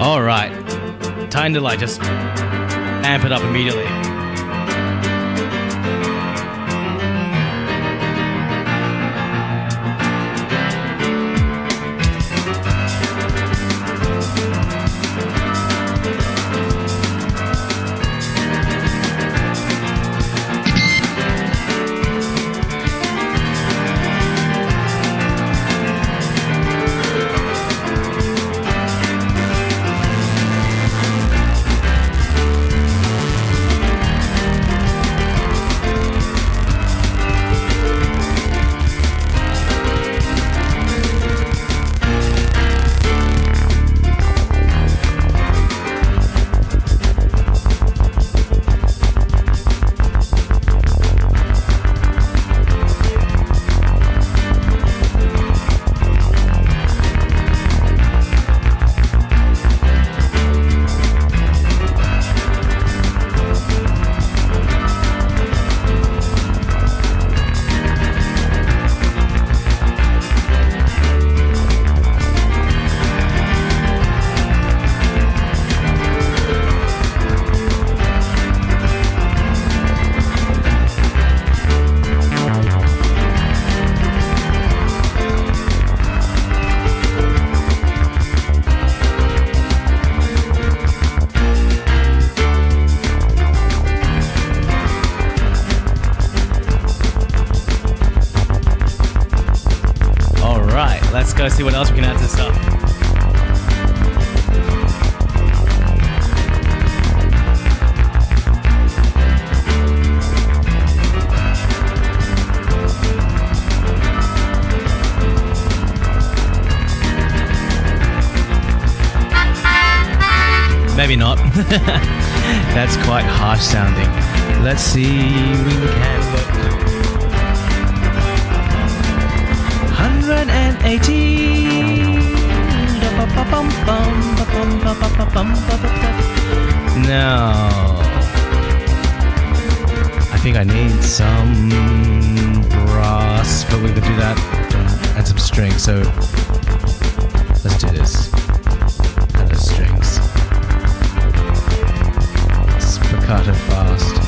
Alright. Time to like just amp it up immediately. Let's go see what else we can add to this stuff. Maybe not. That's quite harsh sounding. Let's see, we can work. 180. No. I think I need some brass, but we could do that and some strings. So let's do this. And the strings. Spiccato fast.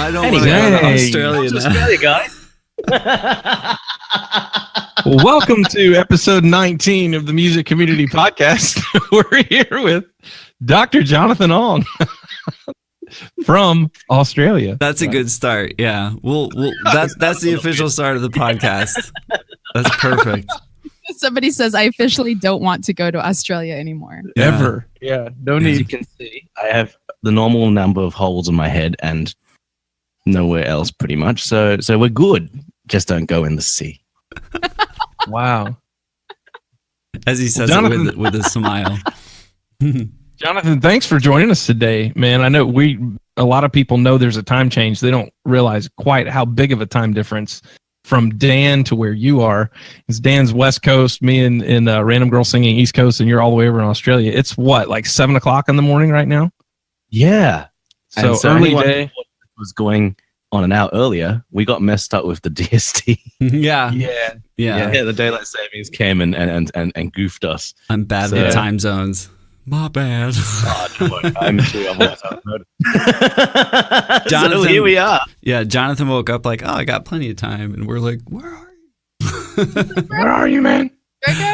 I don't want to go to Anyway, Australia now. Australia, guys. Well, welcome to episode 19 of the Music Community Podcast. We're here with Dr. JonathanOng from Australia. That's a good start. Yeah. That's the official start of the podcast. That's perfect. Somebody says, I officially don't want to go to Australia anymore. Yeah. Ever. Yeah, no As you need. can see, I have the normal number of holes in my head and nowhere else, pretty much. So we're good. Just don't go in the sea. Wow. As he says Jonathan- it with a smile. Jonathan, thanks for joining us today, man. I know a lot of people know there's a time change. They don't realize quite how big of a time difference from Dan to where you are. It's Dan's West Coast, me and Random Girl Singing East Coast, and you're all the way over in Australia. It's what, like 7 o'clock in the morning right now? Yeah. So And early anyone day. who was going on an hour earlier. We got messed up with the DST. Yeah. Yeah. Yeah, the daylight savings came and goofed us. I'm bad So- with time zones. My bad. Oh, don't worry. I'm sure I'm always outvoted. Jonathan- So here we are. Yeah. Jonathan woke up like, oh, I got plenty of time. And we're like, where are you? Where are you, man?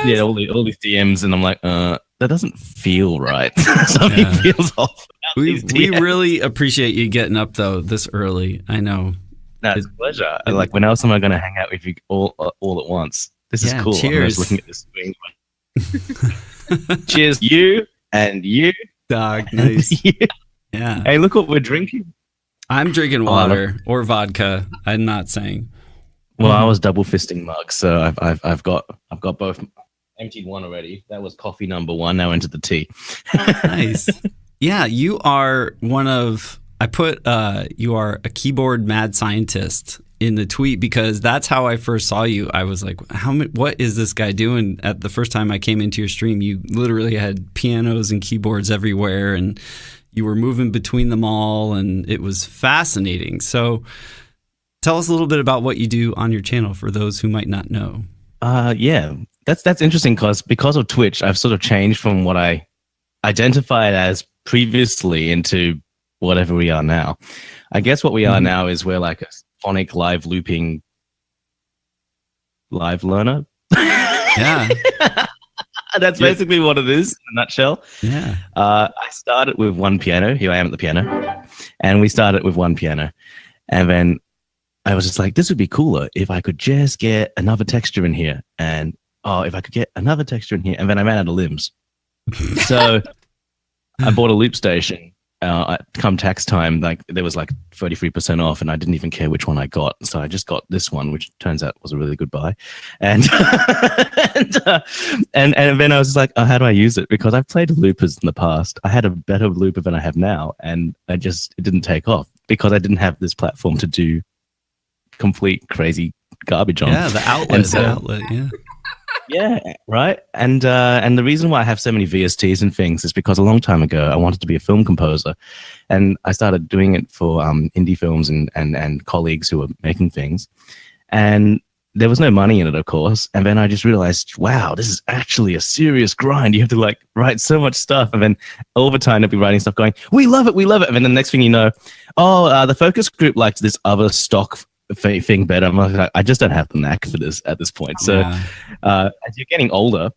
Yeah, all these DMs, and I'm like, that doesn't feel right. Something Yeah. feels off. about We these DMs. really appreciate you getting up, though, this early. I know. No, it's a pleasure. Like, when else am I going to hang out with you all at once? This is Yeah, cool. cheers. I'm just looking at this screen. Cheers, you and you. Dog. and Nice. you. Yeah. Hey, look what we're drinking. I'm drinking water or vodka. I'm not saying. Well, I was double fisting mugs, so I've got both. Emptied one already. That was coffee number one. Now into the tea. Nice. Yeah, you are one of. I put you are a keyboard mad scientist in the tweet because that's how I first saw you. I was like, what is this guy doing? At the first time I came into your stream, you literally had pianos and keyboards everywhere, and you were moving between them all, and it was fascinating. So, tell us a little bit about what you do on your channel for those who might not know. Yeah, that's interesting because of Twitch, I've sort of changed from what I identified as previously into whatever we are now. I guess what we are now is we're like a phonic live looping live learner. Yeah, That's basically what it is in a nutshell. yeah. I started with one piano. Here I am at the piano. And we started with one piano. And then I was just like, this would be cooler if I could just get another texture in here. And if I could get another texture in here. And then I ran out of limbs. So I bought a loop station. Come tax time, like there was like 33% off, and I didn't even care which one I got. So I just got this one, which turns out was a really good buy. And and then I was like, how do I use it? Because I've played loopers in the past. I had a better looper than I have now, and it didn't take off because I didn't have this platform to do complete crazy garbage on. Yeah, the outlet. Yeah. Yeah, right. And the reason why I have so many VSTs and things is because a long time ago I wanted to be a film composer, and I started doing it for indie films and colleagues who were making things, and there was no money in it, of course. And then I just realized, wow, this is actually a serious grind. You have to like write so much stuff, and then all the time I'd be writing stuff going, we love it, and then the next thing you know, the focus group liked this other stock thing better. I'm like, I just don't have the knack for this at this point. So Yeah. as you're getting older,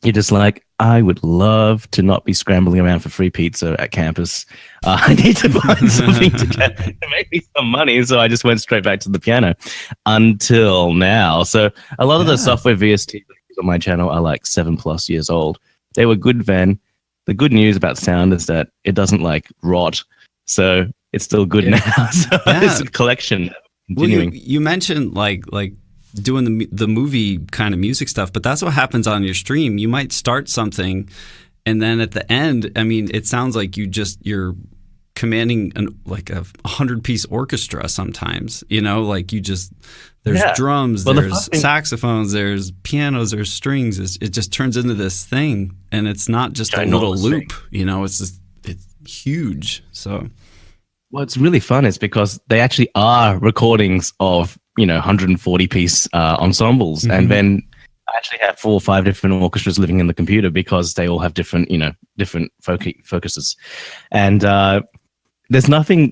you're just like, I would love to not be scrambling around for free pizza at campus. I need to find something to make me some money. So I just went straight back to the piano until now. So a lot of the software VST on my channel are like 7+ years old. They were good then. The good news about sound is that it doesn't like rot. So it's still good now. So it's a collection. Well, Continuing. you mentioned like doing the movie kind of music stuff, but that's what happens on your stream. You might start something, and then at the end, I mean, it sounds like you're commanding a 100-piece orchestra sometimes. You know, like there's drums, there's saxophones, there's pianos, there's strings. It just turns into this thing, and it's not just a little loop. You know, it's huge. So. What's really fun is because they actually are recordings of 140-piece ensembles, and then I actually have 4 or 5 different orchestras living in the computer because they all have different focuses, and there's nothing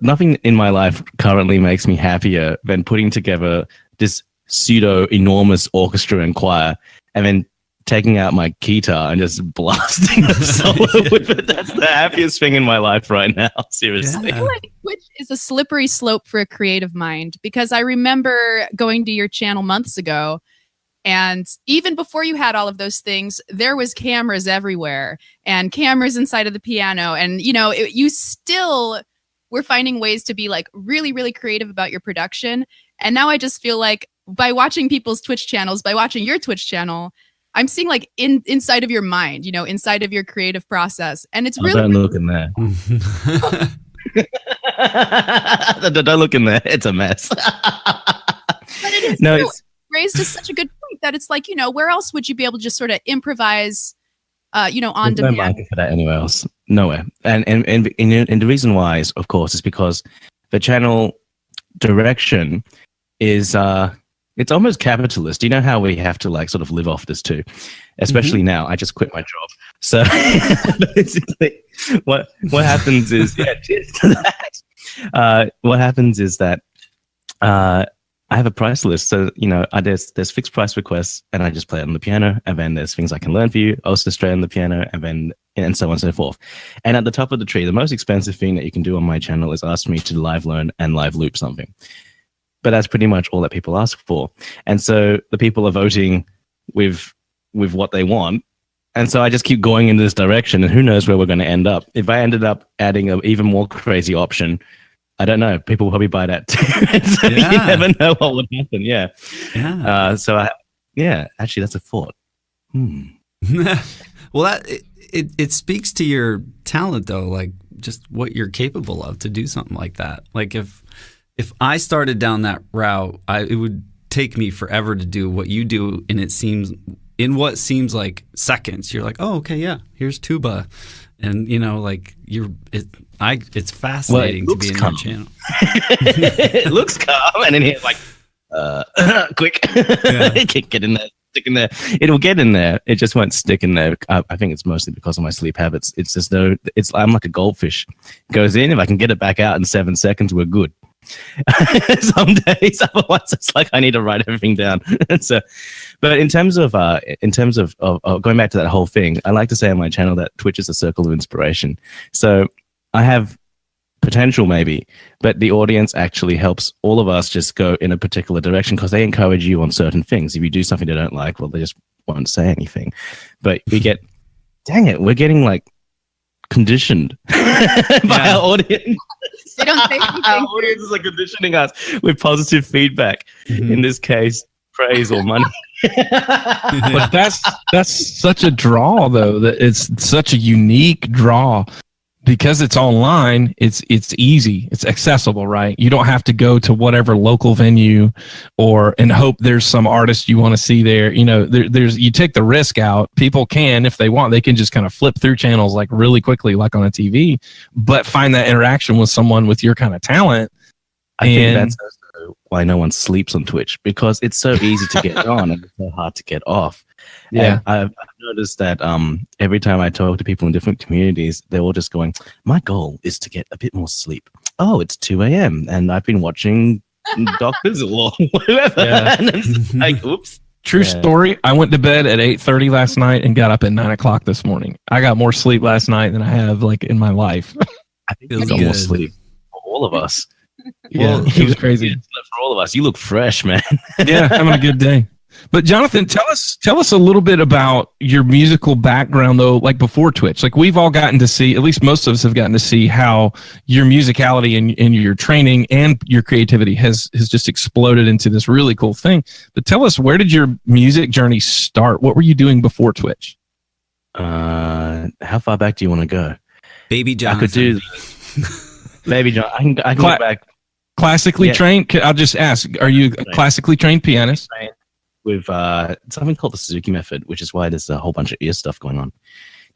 nothing in my life currently makes me happier than putting together this pseudo enormous orchestra and choir and then taking out my guitar and just blasting a solo with it. That's the happiest thing in my life right now. Seriously. I feel like Twitch is a slippery slope for a creative mind, because I remember going to your channel months ago, and even before you had all of those things, there was cameras everywhere and cameras inside of the piano. And, you still were finding ways to be like really, really creative about your production. And now I just feel like by watching people's Twitch channels, by watching your Twitch channel, I'm seeing like inside of your mind, inside of your creative process. And it's really— Don't look in there. Don't look in there. It's a mess. But it is it's raised to such a good point that it's like, where else would you be able to just sort of improvise, on There's demand? no market for that anywhere else. Nowhere. And the reason why is, of course, is because the channel direction is it's almost capitalist. You know how we have to like sort of live off this too, especially now. I just quit my job, so basically, what happens is cheers to that. What happens is that I have a price list. So there's fixed price requests, and I just play it on the piano, and then there's things I can learn for you, also straight on the piano, and so on and so forth. And at the top of the tree, the most expensive thing that you can do on my channel is ask me to live learn and live loop something. But that's pretty much all that people ask for. And so the people are voting with what they want. And so I just keep going in this direction, and who knows where we're going to end up. If I ended up adding an even more crazy option, I don't know. People will probably buy that too. So you never know what would happen. Yeah. Actually, that's a thought. Well, it speaks to your talent, though, like just what you're capable of to do something like that. Like if I started down that route, it would take me forever to do what you do, and it seems in what seems like seconds. You're like, oh, okay, yeah, here's tuba, and it's fascinating to be in your channel. It looks calm, and then he's like, quick, get in there. Stick in there. It'll get in there. It just won't stick in there. I think it's mostly because of my sleep habits. It's just I'm like a goldfish. Goes in. If I can get it back out in 7 seconds, we're good. Some days, otherwise, it's like I need to write everything down. So, but in terms of going back to that whole thing, I like to say on my channel that Twitch is a circle of inspiration. So I have potential maybe, but the audience actually helps all of us just go in a particular direction because they encourage you on certain things. If you do something they don't like, well, they just won't say anything. But we get, dang it, we're getting like conditioned by our audience. They don't say anything. Our audiences are conditioning us with positive feedback. In this case, praise or money. But that's such a draw, though. That it's such a unique draw. Because it's online, it's easy, it's accessible, right? You don't have to go to whatever local venue and hope there's some artist you want to see there. You take the risk out. People can, if they want, they can just kind of flip through channels like really quickly, like on a TV, but find that interaction with someone with your kind of talent. I think that's also why no one sleeps on Twitch, because it's so easy to get on and it's so hard to get off. Yeah, I've noticed that every time I talk to people in different communities, they're all just going, my goal is to get a bit more sleep. Oh, it's 2 a.m. and I've been watching Doctors or whoever. And it's like, oops. True story. I went to bed at 8:30 last night and got up at 9 o'clock this morning. I got more sleep last night than I have like in my life. I think you got more sleep for all of us. Well, he was crazy. For all of us. You look fresh, man. Yeah, having a good day. But Jonathan, tell us a little bit about your musical background, though, like before Twitch. Like we've all gotten to see, at least most of us have gotten to see how your musicality and your training and your creativity has just exploded into this really cool thing. But tell us, where did your music journey start? What were you doing before Twitch? How far back do you want to go? Baby Jonathan. I could do Baby John. I can go back. Classically trained? I'll just ask, are you a classically trained pianist? With something called the Suzuki method, which is why there's a whole bunch of ear stuff going on.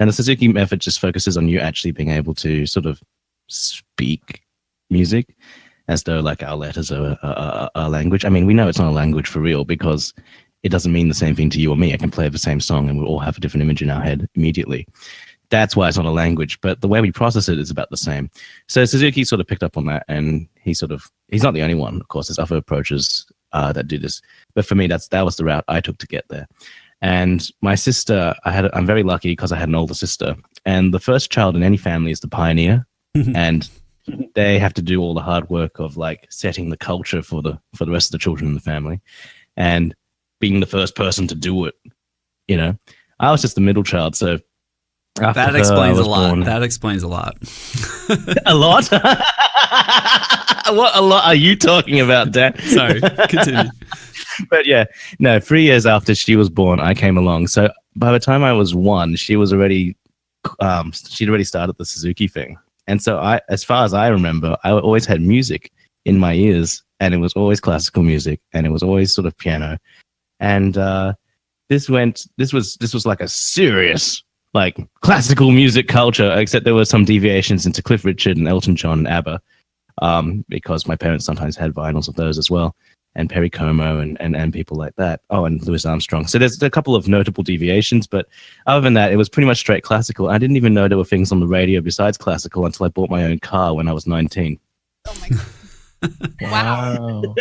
And the Suzuki method just focuses on you actually being able to sort of speak music as though like our letters are a language. I mean, we know it's not a language for real because it doesn't mean the same thing to you or me. I can play the same song and we'll all have a different image in our head immediately. that's why it's not a language, but the way we process it is about the same. So Suzuki sort of picked up on that, and he's not the only one. Of course, there's other approaches that do this, but for me, that was the route I took to get there. And my sister, I'm very lucky because I had an older sister, and the first child in any family is the pioneer, and they have to do all the hard work of like setting the culture for the rest of the children in the family, and being the first person to do it. You know, I was just the middle child, so that explains a lot. That explains a lot. A lot? What a lot are you talking about, Dan? Sorry, continue. But yeah, no, 3 years after she was born, I came along. So by the time I was 1, she was already, she'd already started the Suzuki thing. And so as far as I remember, I always had music in my ears, and it was always classical music, and it was always sort of piano. And this was like a serious, like classical music culture, except there were some deviations into Cliff Richard and Elton John and ABBA, because my parents sometimes had vinyls of those as well. And Perry Como and people like that. Oh, and Louis Armstrong. So there's a couple of notable deviations, but other than that, it was pretty much straight classical. I didn't even know there were things on the radio besides classical until I bought my own car when I was 19. Oh my God. Wow.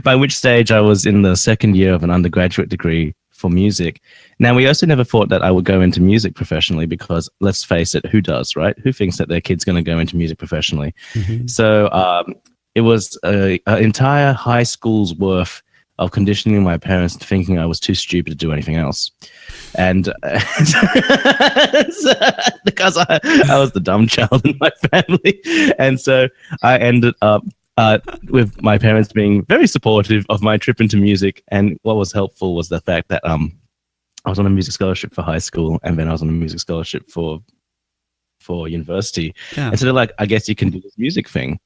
By which stage I was in the second year of an undergraduate degree for music. Now, we also never thought that I would go into music professionally because, let's face it, who does, right? Who thinks that their kid's going to go into music professionally? Mm-hmm. So, it was an entire high school's worth of conditioning my parents to thinking I was too stupid to do anything else. And because I was the dumb child in my family. And so I ended up with my parents being very supportive of my trip into music. And what was helpful was the fact that I was on a music scholarship for high school, and then I was on a music scholarship for university. Yeah. And so they're like, I guess you can do this music thing.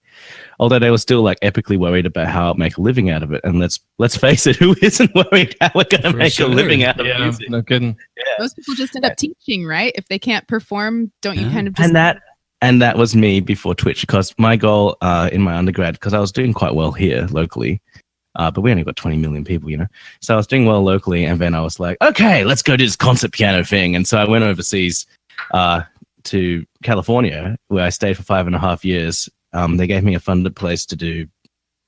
Although they were still like epically worried about how I'll make a living out of it. And let's face it, who isn't worried how we're going to make a living out of music? No kidding. Yeah. Most people just end up teaching, right? If they can't perform, don't you kind of just... And that was me before Twitch, because my goal in my undergrad, because I was doing quite well here locally, but we only got 20 million people, you know? So I was doing well locally, and then I was like, okay, let's go do this concert piano thing. And so I went overseas to California, where I stayed for 5.5 years. They gave me a funded place to do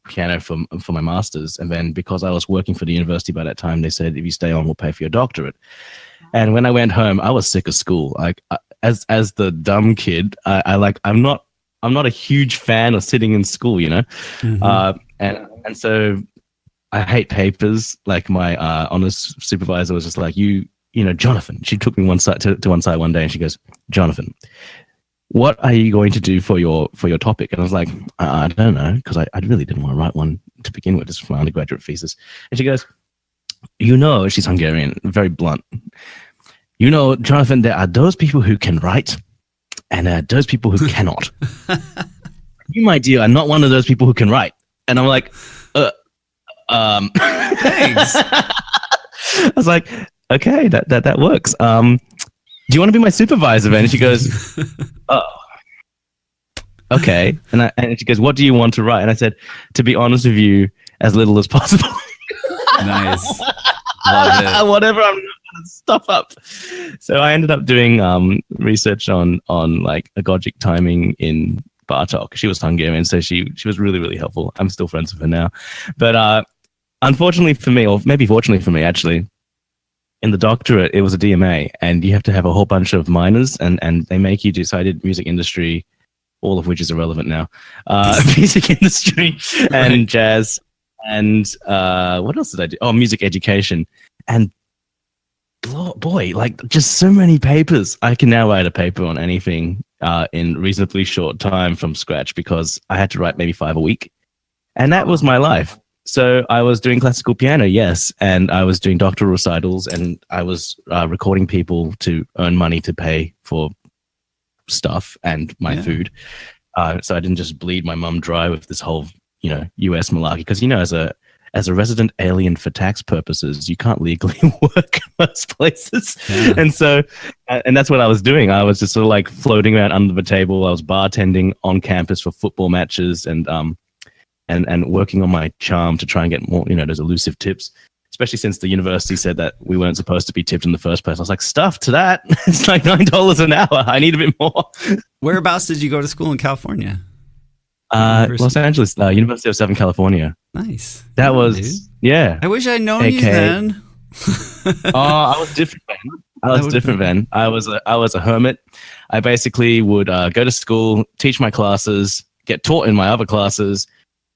piano for my master's. And then because I was working for the university by that time, they said, if you stay on, we'll pay for your doctorate. And when I went home, I was sick of school. Like as the dumb kid, I'm not a huge fan of sitting in school, you know? Mm-hmm. And so I hate papers. Like my honors supervisor was just like, you know, Jonathan, she took me to one side one day, and she goes, Jonathan, what are you going to do for your topic? And I was like, I don't know, because I really didn't want to write one to begin with, just for my undergraduate thesis. And she goes, you know, she's Hungarian, very blunt. You know, Jonathan, there are those people who can write, and there are those people who cannot. You, my dear, are not one of those people who can write. And I'm like, thanks. I was like, okay, that works. Do you want to be my supervisor then? And she goes, oh, okay. And she goes, what do you want to write? And I said, to be honest with you, as little as possible. Nice. Love it. Whatever I'm going to stuff up. So I ended up doing research on like agogic timing in Bartok. She was Hungarian, so she was really, really helpful. I'm still friends with her now. But unfortunately for me, or maybe fortunately for me, actually, in the doctorate, it was a DMA, and you have to have a whole bunch of minors, and they make you do. So I did music industry, all of which is irrelevant now. Music industry and jazz, and what else did I do? Oh, music education. And boy, like just so many papers. I can now write a paper on anything in reasonably short time from scratch, because I had to write maybe 5 a week, and that was my life. So I was doing classical piano, yes, and I was doing doctoral recitals, and I was recording people to earn money to pay for stuff and my food. So I didn't just bleed my mum dry with this whole, you know, US malarkey, because, you know, as a resident alien for tax purposes, you can't legally work most places. Yeah. And so, and that's what I was doing. I was just sort of like floating around under the table. I was bartending on campus for football matches, and working on my charm to try and get more, you know, those elusive tips. especially since the university said that we weren't supposed to be tipped in the first place. I was like, stuff to that. It's like $9 an hour. I need a bit more. Whereabouts did you go to school in California? Los Angeles, University of Southern California. Nice. That was, dude. yeah. I wish I'd known you AKA then. I was different, man. I was a hermit. I basically would go to school, teach my classes, get taught in my other classes,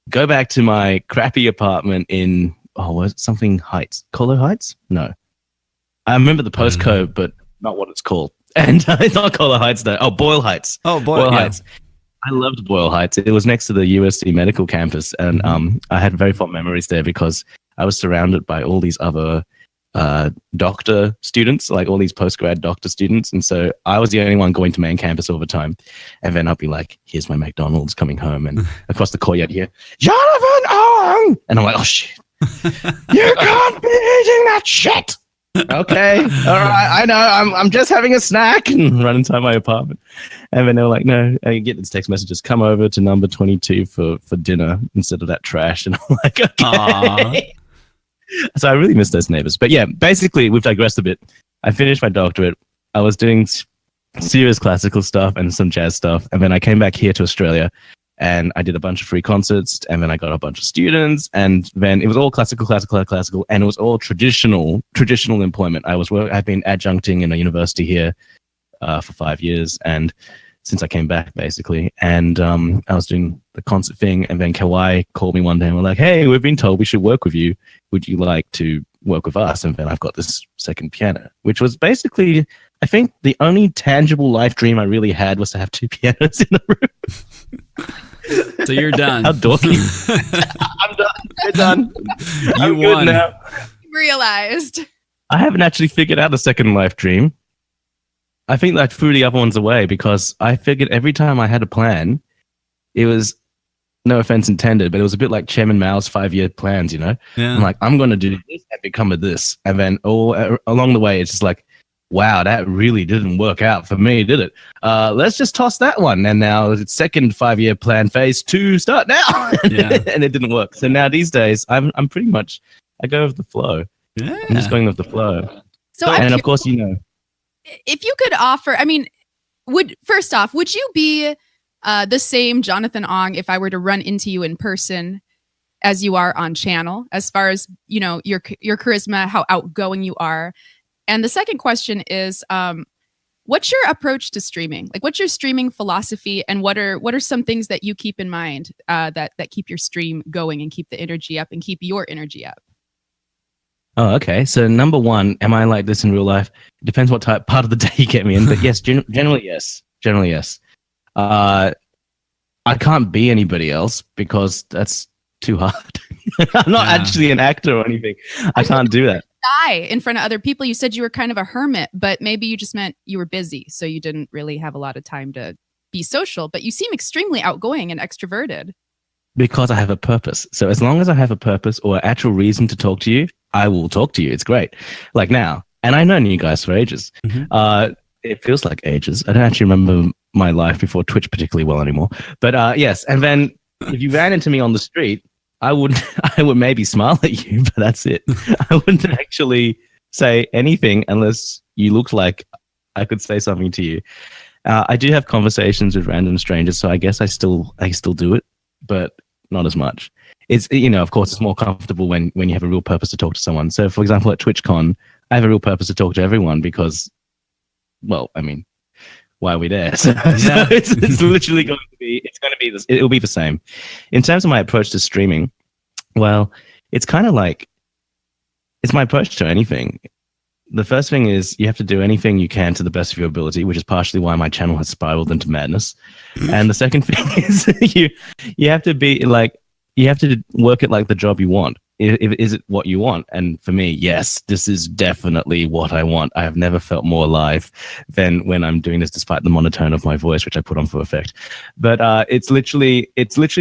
go back to my crappy apartment in was it something Heights? Colo Heights? No. I remember the postcode, but not what it's called. And it's not Colo Heights though. Oh, Boyle Heights. Oh, Boyle Heights. I loved Boyle Heights. It was next to the USC Medical Campus, and I had very fond memories there because I was surrounded by all these other doctor students, like all these post-grad doctor students. And so I was the only one going to main campus all the time. And then I'd be like, here's my McDonald's coming home. And across the courtyard here, JonathanOng! And I'm like, oh shit. You can't be eating that shit. Okay. All right. I know. I'm just having a snack, and run inside my apartment. And then they were like, no, I get these text messages, come over to number 22 for dinner instead of that trash. And I'm like, okay. Aww. So I really miss those neighbors. But yeah, basically, we've digressed a bit. I finished my doctorate. I was doing serious classical stuff and some jazz stuff. And then I came back here to Australia, and I did a bunch of free concerts. And then I got a bunch of students. And then it was all classical. And it was all traditional employment. I've been adjuncting in a university here for 5 years. And since I came back, basically. And I was doing the concert thing. And then Kauai called me one day and were like, hey, we've been told we should work with you. Would you like to work with us? And then I've got this second piano, which was basically, I think, the only tangible life dream I really had was to have two pianos in the room. So you're done. How dorky. I'm done. We're done. You won. Now. Realized. I haven't actually figured out the second life dream. I think I threw the other ones away because I figured every time I had a plan, it was, no offense intended, but it was a bit like Chairman Mao's 5-year plans, you know? Yeah. I'm like, I'm going to do this and become a this. And then all along the way, it's just like, wow, that really didn't work out for me, did it? Let's just toss that one. And now it's second 5-year plan, phase 2, start now. Yeah. And it didn't work. So now these days, I'm pretty much, I go with the flow. Yeah. I'm just going with the flow. So and of course, you know. If you could offer, I mean, would you be the same JonathanOng if I were to run into you in person as you are on channel, as far as, you know, your charisma, how outgoing you are? And the second question is, what's your approach to streaming? Like, what's your streaming philosophy, and what are some things that you keep in mind that keep your stream going and keep the energy up and keep your energy up? Oh, okay. So number one, am I like this in real life? Depends what part of the day you get me in. But yes, generally yes. Generally yes. I can't be anybody else because that's too hard. I'm not actually an actor or anything. I can't do that. Die in front of other people. You said you were kind of a hermit, but maybe you just meant you were busy, so you didn't really have a lot of time to be social. But you seem extremely outgoing and extroverted. Because I have a purpose. So as long as I have a purpose or actual reason to talk to you, I will talk to you. It's great. Like now. And I've known you guys for ages. Mm-hmm. It feels like ages. I don't actually remember my life before Twitch particularly well anymore. But yes. And then if you ran into me on the street, I would maybe smile at you, but that's it. I wouldn't actually say anything unless you looked like I could say something to you. I do have conversations with random strangers, so I guess I still do it, but not as much. It's, you know, of course, it's more comfortable when you have a real purpose to talk to someone. So, for example, at TwitchCon, I have a real purpose to talk to everyone because, well, I mean, why are we there? So it's literally going to be, it'll be the same. In terms of my approach to streaming, well, it's kind of like, it's my approach to anything. The first thing is you have to do anything you can to the best of your ability, which is partially why my channel has spiraled into madness. And the second thing is you have to be like, you have to work it like the job you want. Is it what you want? And for me, yes, this is definitely what I want. I have never felt more alive than when I'm doing this, despite the monotone of my voice, which I put on for effect. But it's literally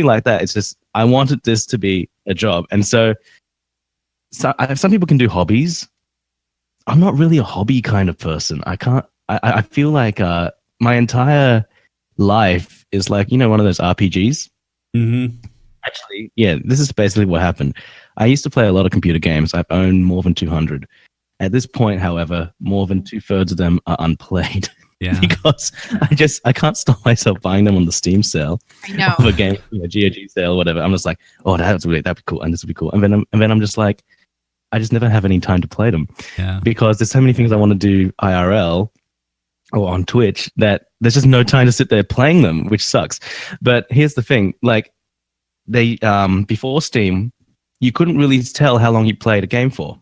like that. It's just, I wanted this to be a job. And so some people can do hobbies. I'm not really a hobby kind of person. I feel like my entire life is like, you know, one of those RPGs. Mm-hmm. Actually, yeah, this is basically what happened. I used to play a lot of computer games. I've owned more than 200. At this point, however, more than 2/3 of them are unplayed. Yeah. Because I can't stop myself buying them on the Steam sale I know. of a game, GOG sale, whatever. I'm just like, oh, that'd be cool, and this would be cool, and then I'm just like, I just never have any time to play them Yeah. because there's so many things I want to do IRL or on Twitch that there's just no time to sit there playing them, which sucks. But here's the thing, like they before Steam, you couldn't really tell how long you played a game for.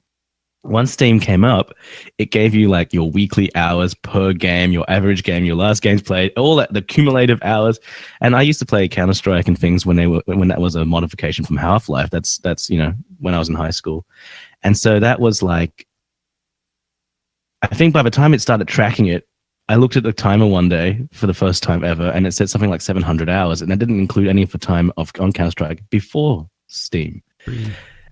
Once Steam came up, it gave you like your weekly hours per game, your average game, your last games played, all that, the cumulative hours. And I used to play Counter-Strike and things when that was a modification from Half-Life. That's when I was in high school. And so that was like, I think by the time it started tracking it, I looked at the timer one day for the first time ever, and it said something like 700 hours, and that didn't include any of the time on Counter-Strike before Steam.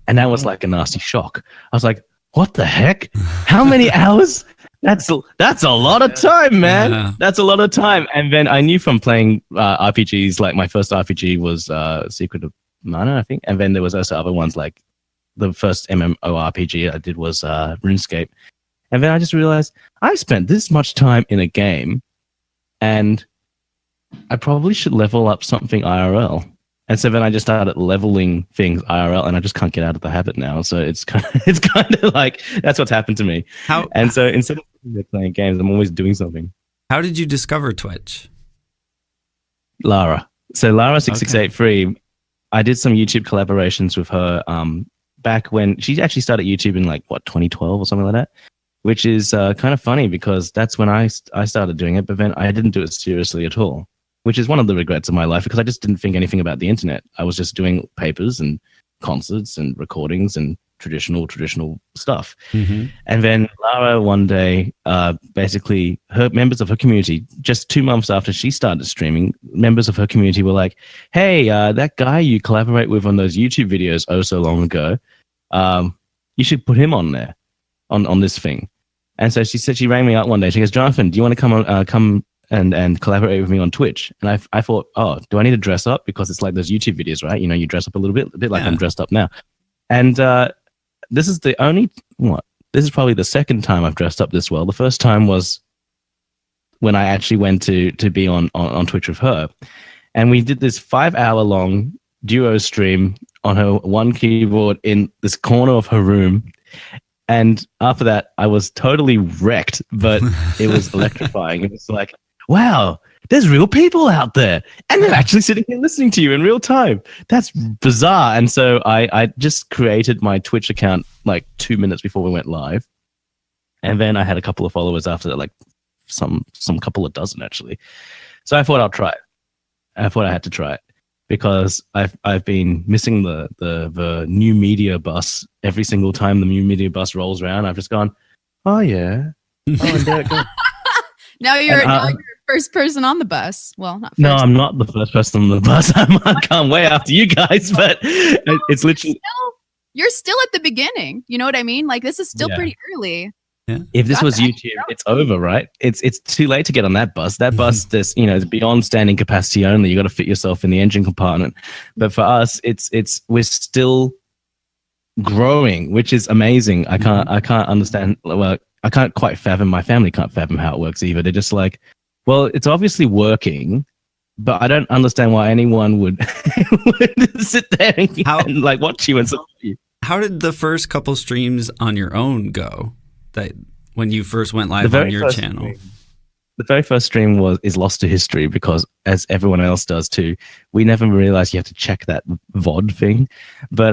And that was like a nasty shock. I was like, what the heck? How many hours? That's a lot of time, man. Yeah. That's a lot of time. And then I knew from playing RPGs, like my first RPG was Secret of Mana, I think. And then there was also other ones, like the first MMORPG I did was RuneScape. And then I just realized I spent this much time in a game, and I probably should level up something IRL. And so then I just started leveling things IRL, and I just can't get out of the habit now. So it's kind of like that's what's happened to me. And so instead of playing games, I'm always doing something. How did you discover Twitch? Lara. So Lara6683, I did some YouTube collaborations with her back when she actually started YouTube in 2012 or something like that, which is kind of funny because that's when I started doing it, but then I didn't do it seriously at all, which is one of the regrets of my life because I just didn't think anything about the internet. I was just doing papers and concerts and recordings and traditional stuff. Mm-hmm. And then Lara one day, basically her members of her community, just 2 months after she started streaming, members of her community were like, hey, that guy you collaborate with on those YouTube videos so long ago, you should put him on there, on this thing. And so she said, she rang me up one day. She goes, Jonathan, do you want to come and collaborate with me on Twitch? And I thought, oh, do I need to dress up? Because it's like those YouTube videos, right? You dress up a bit like I'm dressed up now. And this is the only, this is probably the second time I've dressed up this well. The first time was when I actually went to be on Twitch with her. And we did this 5-hour-long duo stream on her one keyboard in this corner of her room. And after that, I was totally wrecked, but it was electrifying. It was like, wow, there's real people out there, and they're actually sitting here listening to you in real time. That's bizarre. And so I just created my Twitch account 2 minutes before we went live. And then I had a couple of followers after that, some couple of dozen, actually. So I thought I'll try it. I thought I had to try it because I've been missing the new media bus every single time the new media bus rolls around. I've just gone, oh yeah, oh, and there it goes. Now you're first person on the bus. Well, not first. No, I'm not the first person on the bus. I can't way after you guys, but it's literally. You're still at the beginning. You know what I mean? This is still pretty early. Yeah. If this was YouTube, it's over, right? It's too late to get on that bus. That bus, it's beyond standing capacity only. You got to fit yourself in the engine compartment. But for us, we're still growing, which is amazing. I can't understand. Well, I can't quite fathom. My family can't fathom how it works either. They're just like, well, it's obviously working, but I don't understand why anyone would sit there and watch you and support you. How did the first couple streams on your own go? That when you first went live on your channel? The very first stream is lost to history because, as everyone else does too, we never realized you have to check that VOD thing. But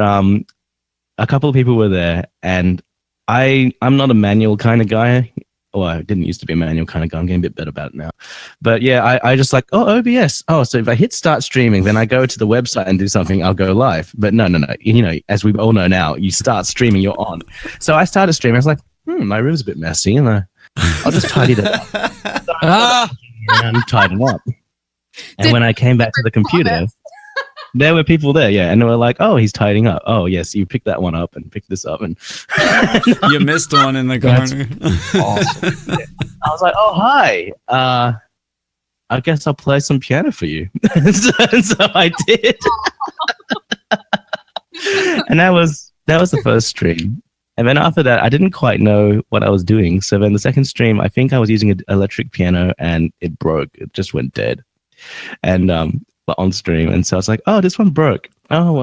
a couple of people were there, and I'm not a manual kind of guy. Well, I didn't used to be a manual kind of guy. I'm getting a bit better about it now. But yeah, I just OBS. Oh, so if I hit start streaming, then I go to the website and do something, I'll go live. But no. As we all know now, you start streaming, you're on. So I started streaming. I was like, my room's a bit messy, and I'll just tidy it up. And tidy it up. And when I came back to the computer, there were people there, yeah, and they were like, "Oh, he's tidying up. Oh, yes, you picked that one up and picked this up, and you missed one in the corner." Awesome. Yeah. I was like, "Oh, hi. I guess I'll play some piano for you." so I did, and that was that was the first stream. And then after that, I didn't quite know what I was doing. So then the second stream, I think I was using an electric piano and it broke. It just went dead. And on stream. And so I was like, oh, this one broke. Oh,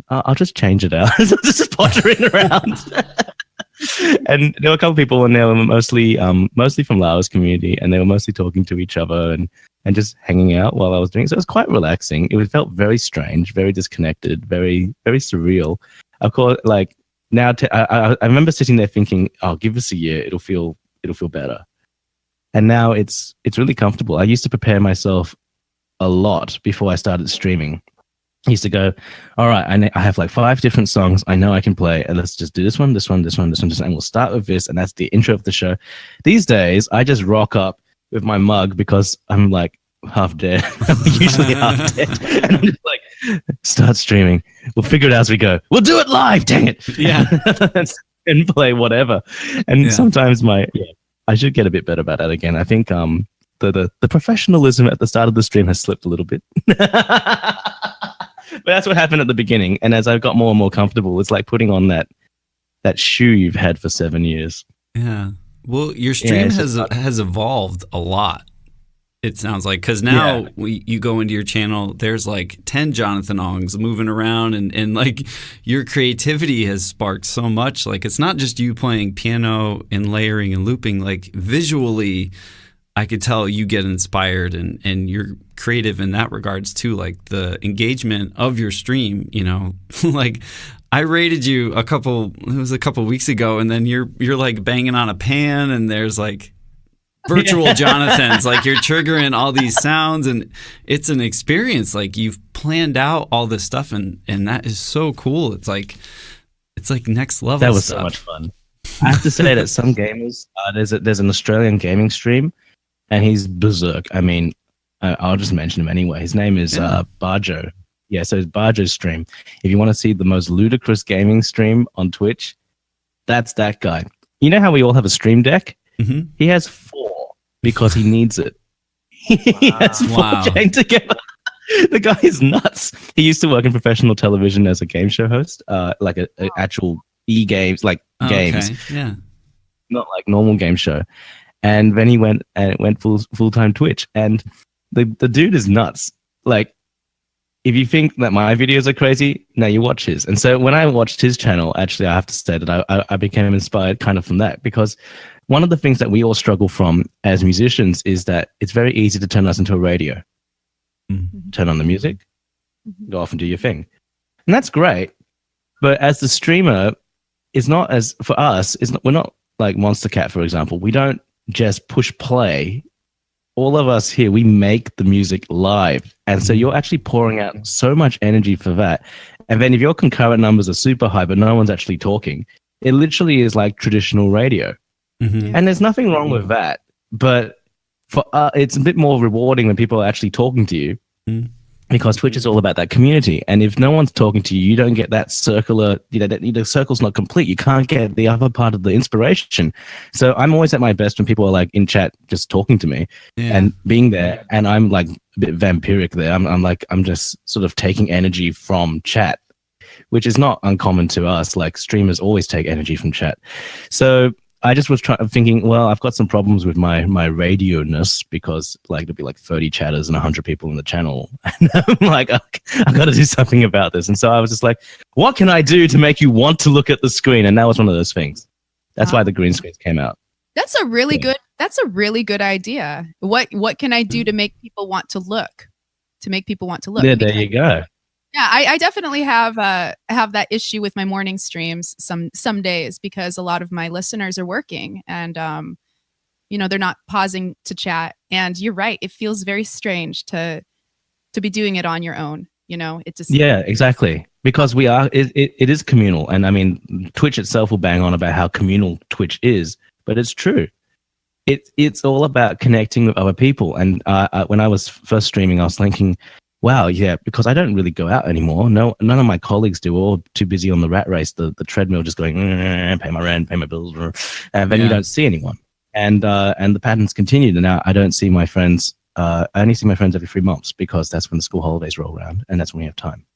I'll just change it out. So just pottering around. And there were a couple of people, and they were mostly from Laos community, and they were mostly talking to each other and just hanging out while I was doing it. So it was quite relaxing. It felt very strange, very disconnected, very, very surreal. Of course, like now, I remember sitting there thinking, "Oh, give us a year; it'll feel better." And now it's really comfortable. I used to prepare myself a lot before I started streaming. I used to go, all right, I have like 5 different songs I know I can play, and let's just do this one, and we'll start with this, and that's the intro of the show. These days, I just rock up with my mug because I'm like half dead. I'm usually half dead. And I'm just like, start streaming. We'll figure it out as we go. We'll do it live, dang it. Yeah. And play whatever. And sometimes I should get a bit better about that again. I think the professionalism at the start of the stream has slipped a little bit. But that's what happened at the beginning. And as I got more and more comfortable, it's like putting on that shoe you've had for 7 years. Yeah. Well, your stream has evolved a lot, it sounds like, because now you go into your channel, there's like 10 JonathanOngs moving around, and like your creativity has sparked so much. Like, it's not just you playing piano and layering and looping. Like, visually, I could tell you get inspired, and you're creative in that regards too. Like the engagement of your stream, like I rated you a couple weeks ago, and then you're like banging on a pan, and there's like virtual Jonathans, like you're triggering all these sounds, and it's an experience. Like you've planned out all this stuff, and that is so cool. It's like next level. That was stuff. So much fun. I have to say that some gamers, there's an Australian gaming stream, and he's berserk. I mean, I'll just mention him anyway. His name is Barjo. Yeah, so it's Barjo's stream. If you want to see the most ludicrous gaming stream on Twitch, that's that guy. You know how we all have a stream deck? Mm-hmm. He has 4 because he needs it. He has 4 chained together. The guy is nuts. He used to work in professional television as a game show host, like a actual e-games, like games. Okay. Yeah. Not like normal game show. And then he went full-time Twitch, and the dude is nuts. Like, if you think that my videos are crazy, now you watch his. And so when I watched his channel, actually, I have to say that I became inspired kind of from that, because one of the things that we all struggle from as musicians is that it's very easy to turn us into a radio. Mm-hmm. Turn on the music, go off and do your thing. And that's great. But as the streamer, it's not as, for us, we're not like Monster Cat, for example. We don't just push play. All of us here, we make the music live. And so you're actually pouring out so much energy for that. And then if your concurrent numbers are super high, but no one's actually talking, it literally is like traditional radio. Mm-hmm. And there's nothing wrong with that. But for it's a bit more rewarding when people are actually talking to you. Mm. Because Twitch is all about that community. And if no one's talking to you, you don't get that circular, the circle's not complete. You can't get the other part of the inspiration. So I'm always at my best when people are like in chat just talking to me and being there. And I'm like a bit vampiric there. I'm just sort of taking energy from chat, which is not uncommon to us. Like streamers always take energy from chat. So I just was thinking, well, I've got some problems with my radio-ness, because like there'll be like 30 chatters and 100 people in the channel. And I'm like, I've got to do something about this. And so I was just like, what can I do to make you want to look at the screen? And that was one of those things. That's why the green screens came out. That's a really good idea. What can I do to make people want to look? Yeah, there you go. Yeah, I definitely have that issue with my morning streams some days, because a lot of my listeners are working, and they're not pausing to chat. And you're right, it feels very strange to be doing it on your own. It just exactly, because we are it is communal. And I mean, Twitch itself will bang on about how communal Twitch is, but it's true. It's all about connecting with other people. And when I was first streaming, I was thinking, wow, yeah, because I don't really go out anymore. No, none of my colleagues do. We're all too busy on the rat race, the treadmill, just going, pay my rent, pay my bills, and then you don't see anyone. And the patterns continued. And now I don't see my friends. I only see my friends every 3 months, because that's when the school holidays roll around, and that's when we have time.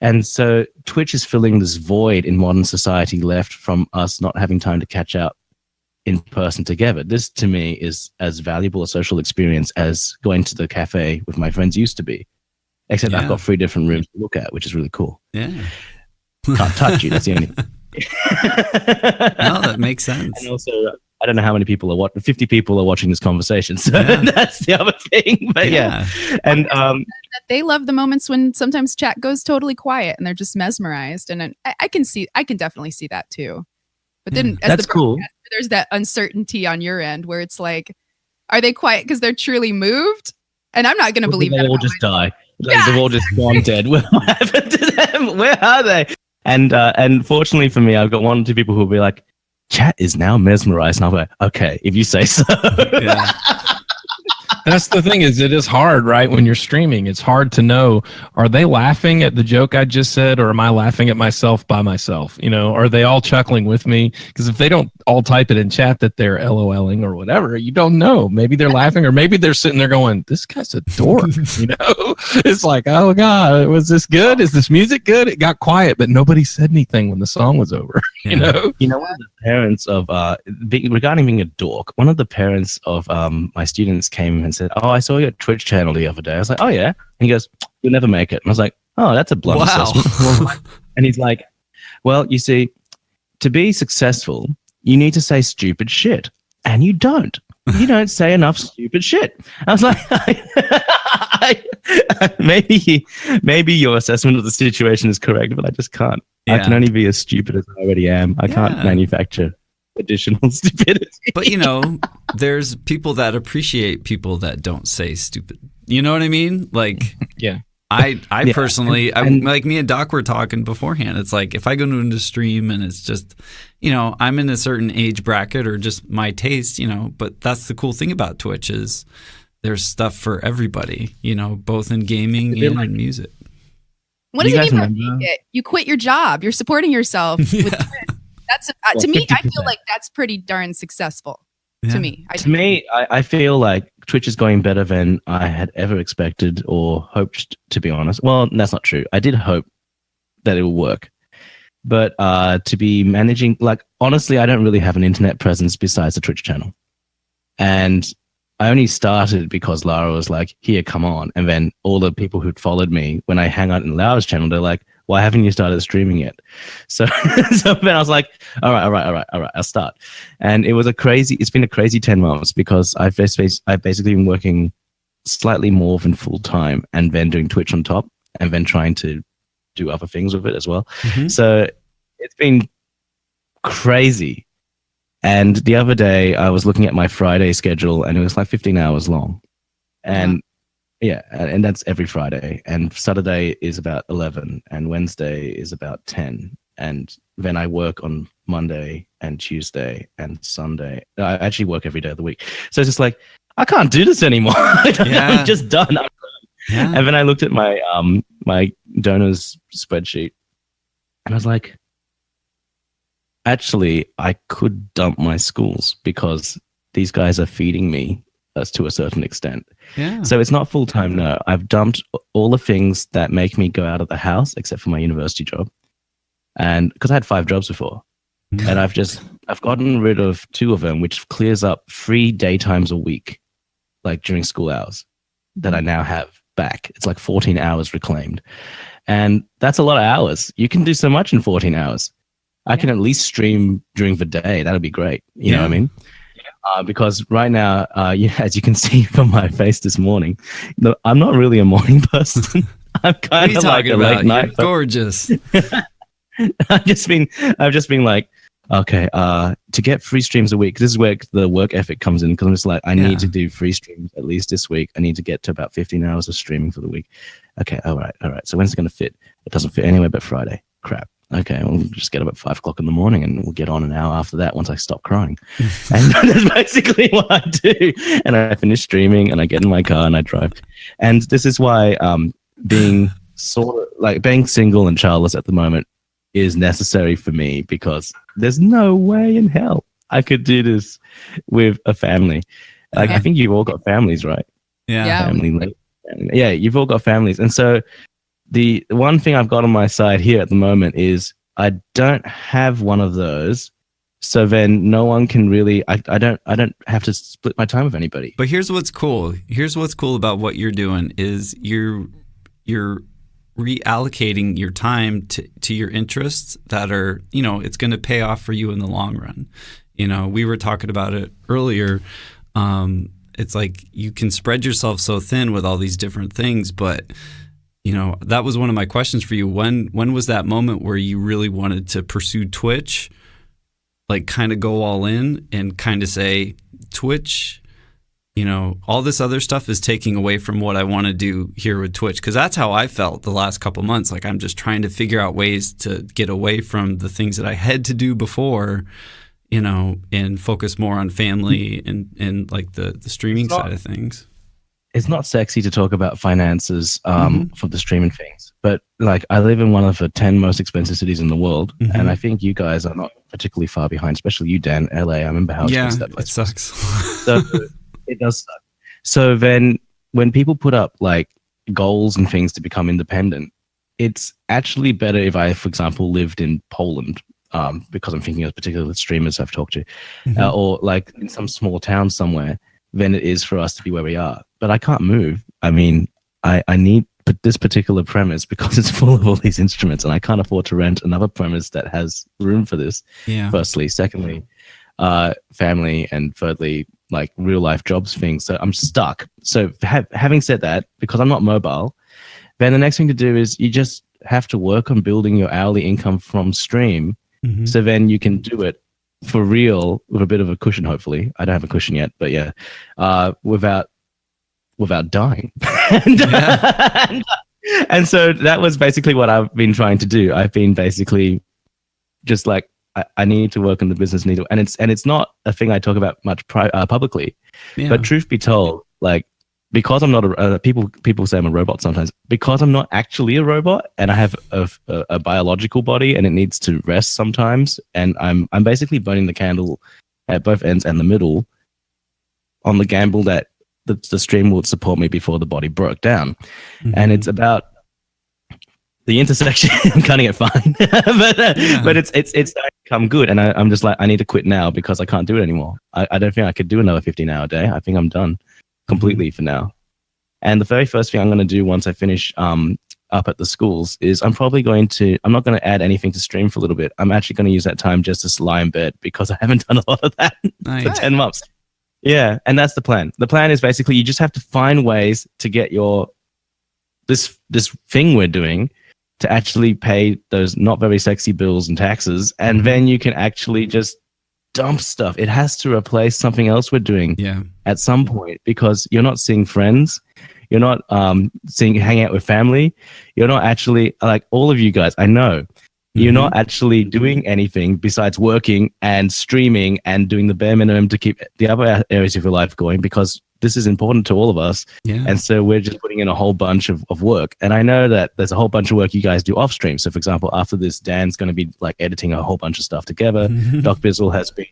And so Twitch is filling this void in modern society left from us not having time to catch up in person together. This to me is as valuable a social experience as going to the cafe with my friends used to be. Except I've got 3 different rooms to look at, which is really cool. Yeah. Can't touch you. That's the only thing. No, that makes sense. And also, I don't know how many people are watching. 50 people are watching this conversation. So that's the other thing. But yeah. And they love the moments when sometimes chat goes totally quiet and they're just mesmerized. And I can definitely see that too. But then that's cool. There's that uncertainty on your end where it's like, are they quiet because they're truly moved? And I'm not going to believe that. They'll all just die. Like, they've all just gone dead. What happened to them? Where are they? And fortunately for me, I've got 1 or 2 people who will be like, chat is now mesmerized. And I'll be like, okay, if you say so. Yeah. That's the thing, is it is hard, right? When you're streaming, it's hard to know, are they laughing at the joke I just said, or am I laughing at myself by myself? You know, are they all chuckling with me? Because if they don't all type it in chat that they're LOLing or whatever, you don't know. Maybe they're laughing, or maybe they're sitting there going, this guy's a dork. You know, it's like, oh God, was this good? Is this music good? It got quiet, but nobody said anything when the song was over. Yeah. You know? You know, one of the parents of, regarding being a dork, one of the parents of my students came and said, oh, I saw your Twitch channel the other day. I was like, oh yeah. And he goes, you'll never make it. And I was like, oh, that's a blunt assessment. And he's like, well, you see, to be successful, you need to say stupid shit. And you don't. You don't say enough stupid shit. I was like, maybe your assessment of the situation is correct, but I just can't. Yeah. I can only be as stupid as I already am. I can't manufacture additional stupidity. But you know, there's people that appreciate people that don't say stupid. You know what I mean? Like, yeah. I personally, like me and Doc were talking beforehand. It's like if I go into a stream and it's just, you know, I'm in a certain age bracket or just my taste, you know, but that's the cool thing about Twitch is there's stuff for everybody, you know, both in gaming and in music. What does it mean by you quit your job? You're supporting yourself with Twitch. That's to me, 50%. I feel like that's pretty darn successful. To me, I feel like Twitch is going better than I had ever expected or hoped, to be honest. Well, that's not true. I did hope that it would work. But to be managing, like, honestly, I don't really have an internet presence besides the Twitch channel. And I only started because Lara was like, here, come on. And then all the people who'd followed me, when I hang out in Lara's channel, they're like, why haven't you started streaming yet? So then I was like, all right, I'll start. And it's been a crazy 10 months because I've basically been working slightly more than full time and then doing Twitch on top and then trying to do other things with it as well. Mm-hmm. So it's been crazy. And the other day I was looking at my Friday schedule and it was like 15 hours long. And yeah, and that's every Friday. And Saturday is about 11 and Wednesday is about 10. And then I work on Monday and Tuesday and Sunday. I actually work every day of the week. So it's just like, I can't do this anymore. I'm just done. Yeah. And then I looked at my my donors spreadsheet and I was like, actually, I could dump my schools because these guys are feeding me to a certain extent. Yeah. So it's not full-time, no. I've dumped all the things that make me go out of the house except for my university job. And because I had 5 jobs before. And I've gotten rid of 2 of them, which clears up 3 daytimes a week, like during school hours, that I now have back. It's like 14 hours reclaimed. And that's a lot of hours. You can do so much in 14 hours. I can at least stream during the day. That'd be great. You know what I mean? Because right now, as you can see from my face this morning, I'm not really a morning person. I'm kind of like a late night. You're gorgeous. I've just been like, okay, to get 3 streams a week, this is where the work ethic comes in, because I'm just like, I need to do 3 streams at least this week. I need to get to about 15 hours of streaming for the week. Okay, all right. So when's it going to fit? It doesn't fit anywhere but Friday. Crap. Okay, we'll just get up at 5 o'clock in the morning and we'll get on an hour after that once I stop crying. And that's basically what I do. And I finish streaming and I get in my car and I drive. And this is why being single and childless at the moment is necessary for me, because there's no way in hell I could do this with a family. Like, I think you've all got families, right? Yeah. Yeah, you've all got families. And so the one thing I've got on my side here at the moment is I don't have one of those. So then no one can really, I don't have to split my time with anybody. But here's what's cool. Here's what's cool about what you're doing is you're reallocating your time to your interests that are, it's going to pay off for you in the long run. We were talking about it earlier. It's like you can spread yourself so thin with all these different things, but that was one of my questions for you. When was that moment where you really wanted to pursue Twitch? Like kind of go all in and kind of say, Twitch, all this other stuff is taking away from what I want to do here with Twitch. Because that's how I felt the last couple months. Like I'm just trying to figure out ways to get away from the things that I had to do before, and focus more on family and like the streaming side of things. It's not sexy to talk about finances for the streaming things, but like I live in one of the 10 most expensive cities in the world, and I think you guys are not particularly far behind, especially you, Dan. LA, I remember how expensive that place it sucks. So it does suck. So then when people put up like goals and things to become independent, it's actually better if I, for example, lived in Poland, because I'm thinking of particular streamers I've talked to, or like in some small town somewhere, than it is for us to be where we are. But I can't move. I mean, I need this particular premise because it's full of all these instruments, and I can't afford to rent another premise that has room for this. Yeah. Firstly, secondly, family, and thirdly, like real life jobs things. So I'm stuck. So having said that, because I'm not mobile, then the next thing to do is you just have to work on building your hourly income from stream. So then you can do it for real with a bit of a cushion, hopefully. I don't have a cushion yet, but yeah, without dying. And so that was basically what I've been trying to do. I've been basically just like, I need to work on the business needle, and it's not a thing I talk about much publicly. But truth be told, like, because I'm not people say I'm a robot sometimes, because I'm not actually a robot, and I have a biological body and it needs to rest sometimes, and I'm basically burning the candle at both ends and the middle on the gamble that the stream would support me before the body broke down. And it's about the intersection. I'm cutting it fine, but it's starting to come good, and I'm just like, I need to quit now because I can't do it anymore. I don't think I could do another 15-hour day. I think I'm done completely for now. And the very first thing I'm going to do once I finish up at the schools is I'm not going to add anything to stream for a little bit. I'm actually going to use that time just to lie in bed because I haven't done a lot of that for 10 months. Yeah, and that's the plan. The plan is basically you just have to find ways to get this thing we're doing to actually pay those not very sexy bills and taxes, and then you can actually just dump stuff. It has to replace something else we're doing at some point, because you're not seeing friends, you're not hanging out with family, you're not actually, like all of you guys, I know, you're not actually doing anything besides working and streaming and doing the bare minimum to keep the other areas of your life going, because this is important to all of us. And so we're just putting in a whole bunch of work. And I know that there's a whole bunch of work you guys do off stream. So for example, after this, Dan's going to be like editing a whole bunch of stuff together. Doc Bizzle has been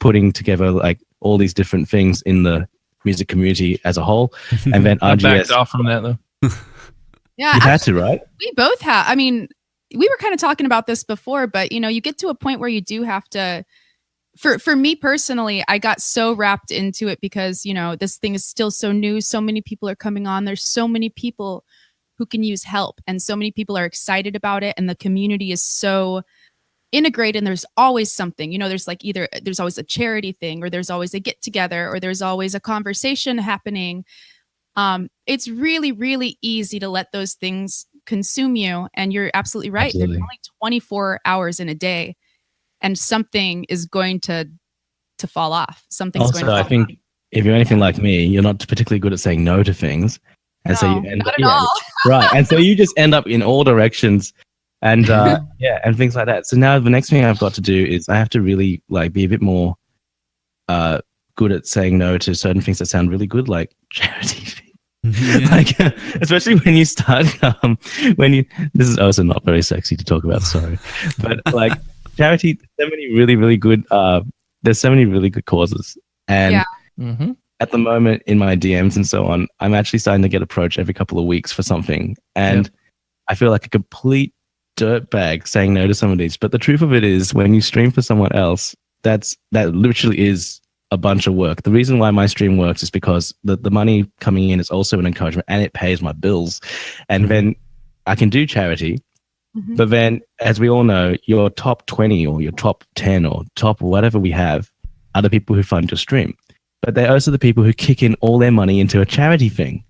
putting together like all these different things in the music community as a whole. And then I RGS backed off from that though. Yeah, you had to, right? We both have. I mean, we were kind of talking about this before, but you get to a point where you do have to. For me personally, I got so wrapped into it because, this thing is still so new. So many people are coming on. There's so many people who can use help, and so many people are excited about it. And the community is so integrated, and there's always something, there's like there's always a charity thing, or there's always a get together, or there's always a conversation happening. It's really, really easy to let those things consume you. And you're absolutely right. There's only 24 hours in a day. And something is going to fall off. Something's going to fall I think off. If you're anything like me, you're not particularly good at saying no to things. And so you end not up, at all. right. And so you just end up in all directions and and things like that. So now the next thing I've got to do is I have to really like be a bit more good at saying no to certain things that sound really good, like charity. Like especially when you start this is also not very sexy to talk about, sorry, but like charity, there's so many really good there's so many really good causes, and at the moment in my DMs and so on, I'm actually starting to get approached every couple of weeks for something, and I feel like a complete dirtbag saying no to some of these. But the truth of it is, when you stream for someone else, that literally is a bunch of work. The reason why my stream works is because the money coming in is also an encouragement, and it pays my bills. And then I can do charity. But then, as we all know, your top 20 or your top 10 or top whatever we have are the people who fund your stream. But they're also the people who kick in all their money into a charity thing.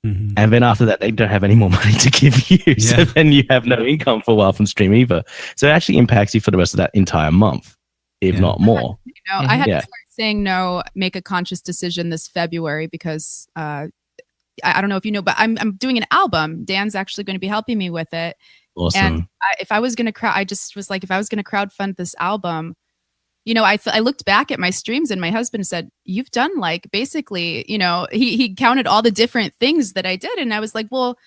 And then after that, they don't have any more money to give you. Yeah. So then you have no income for a while from stream either. So it actually impacts you for the rest of that entire month, if not more. I had to start saying no, make a conscious decision this February because I don't know if you know, but I'm doing an album. Dan's actually going to be helping me with it. Awesome. And if I was going to I just was like, if I was going to crowdfund this album, I looked back at my streams and my husband said, you've done like basically, he counted all the different things that I did. And I was like, well,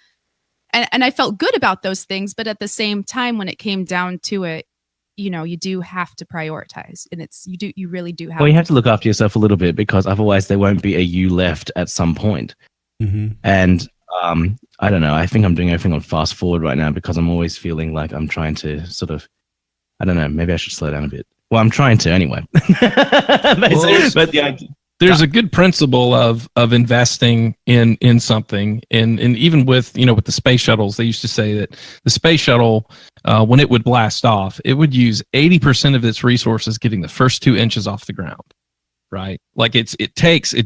and I felt good about those things. But at the same time, when it came down to it, you do have to prioritize, and you really do have. Well, you have to look after yourself a little bit, because otherwise there won't be a you left at some point. And I don't know. I think I'm doing everything on fast forward right now because I'm always feeling like I'm trying to sort of, I don't know, maybe I should slow down a bit. Well, I'm trying to anyway. There's a good principle of investing in something, and even with with the space shuttles, they used to say that the space shuttle, when it would blast off, it would use 80% of its resources getting the first 2 inches off the ground. Right? Like it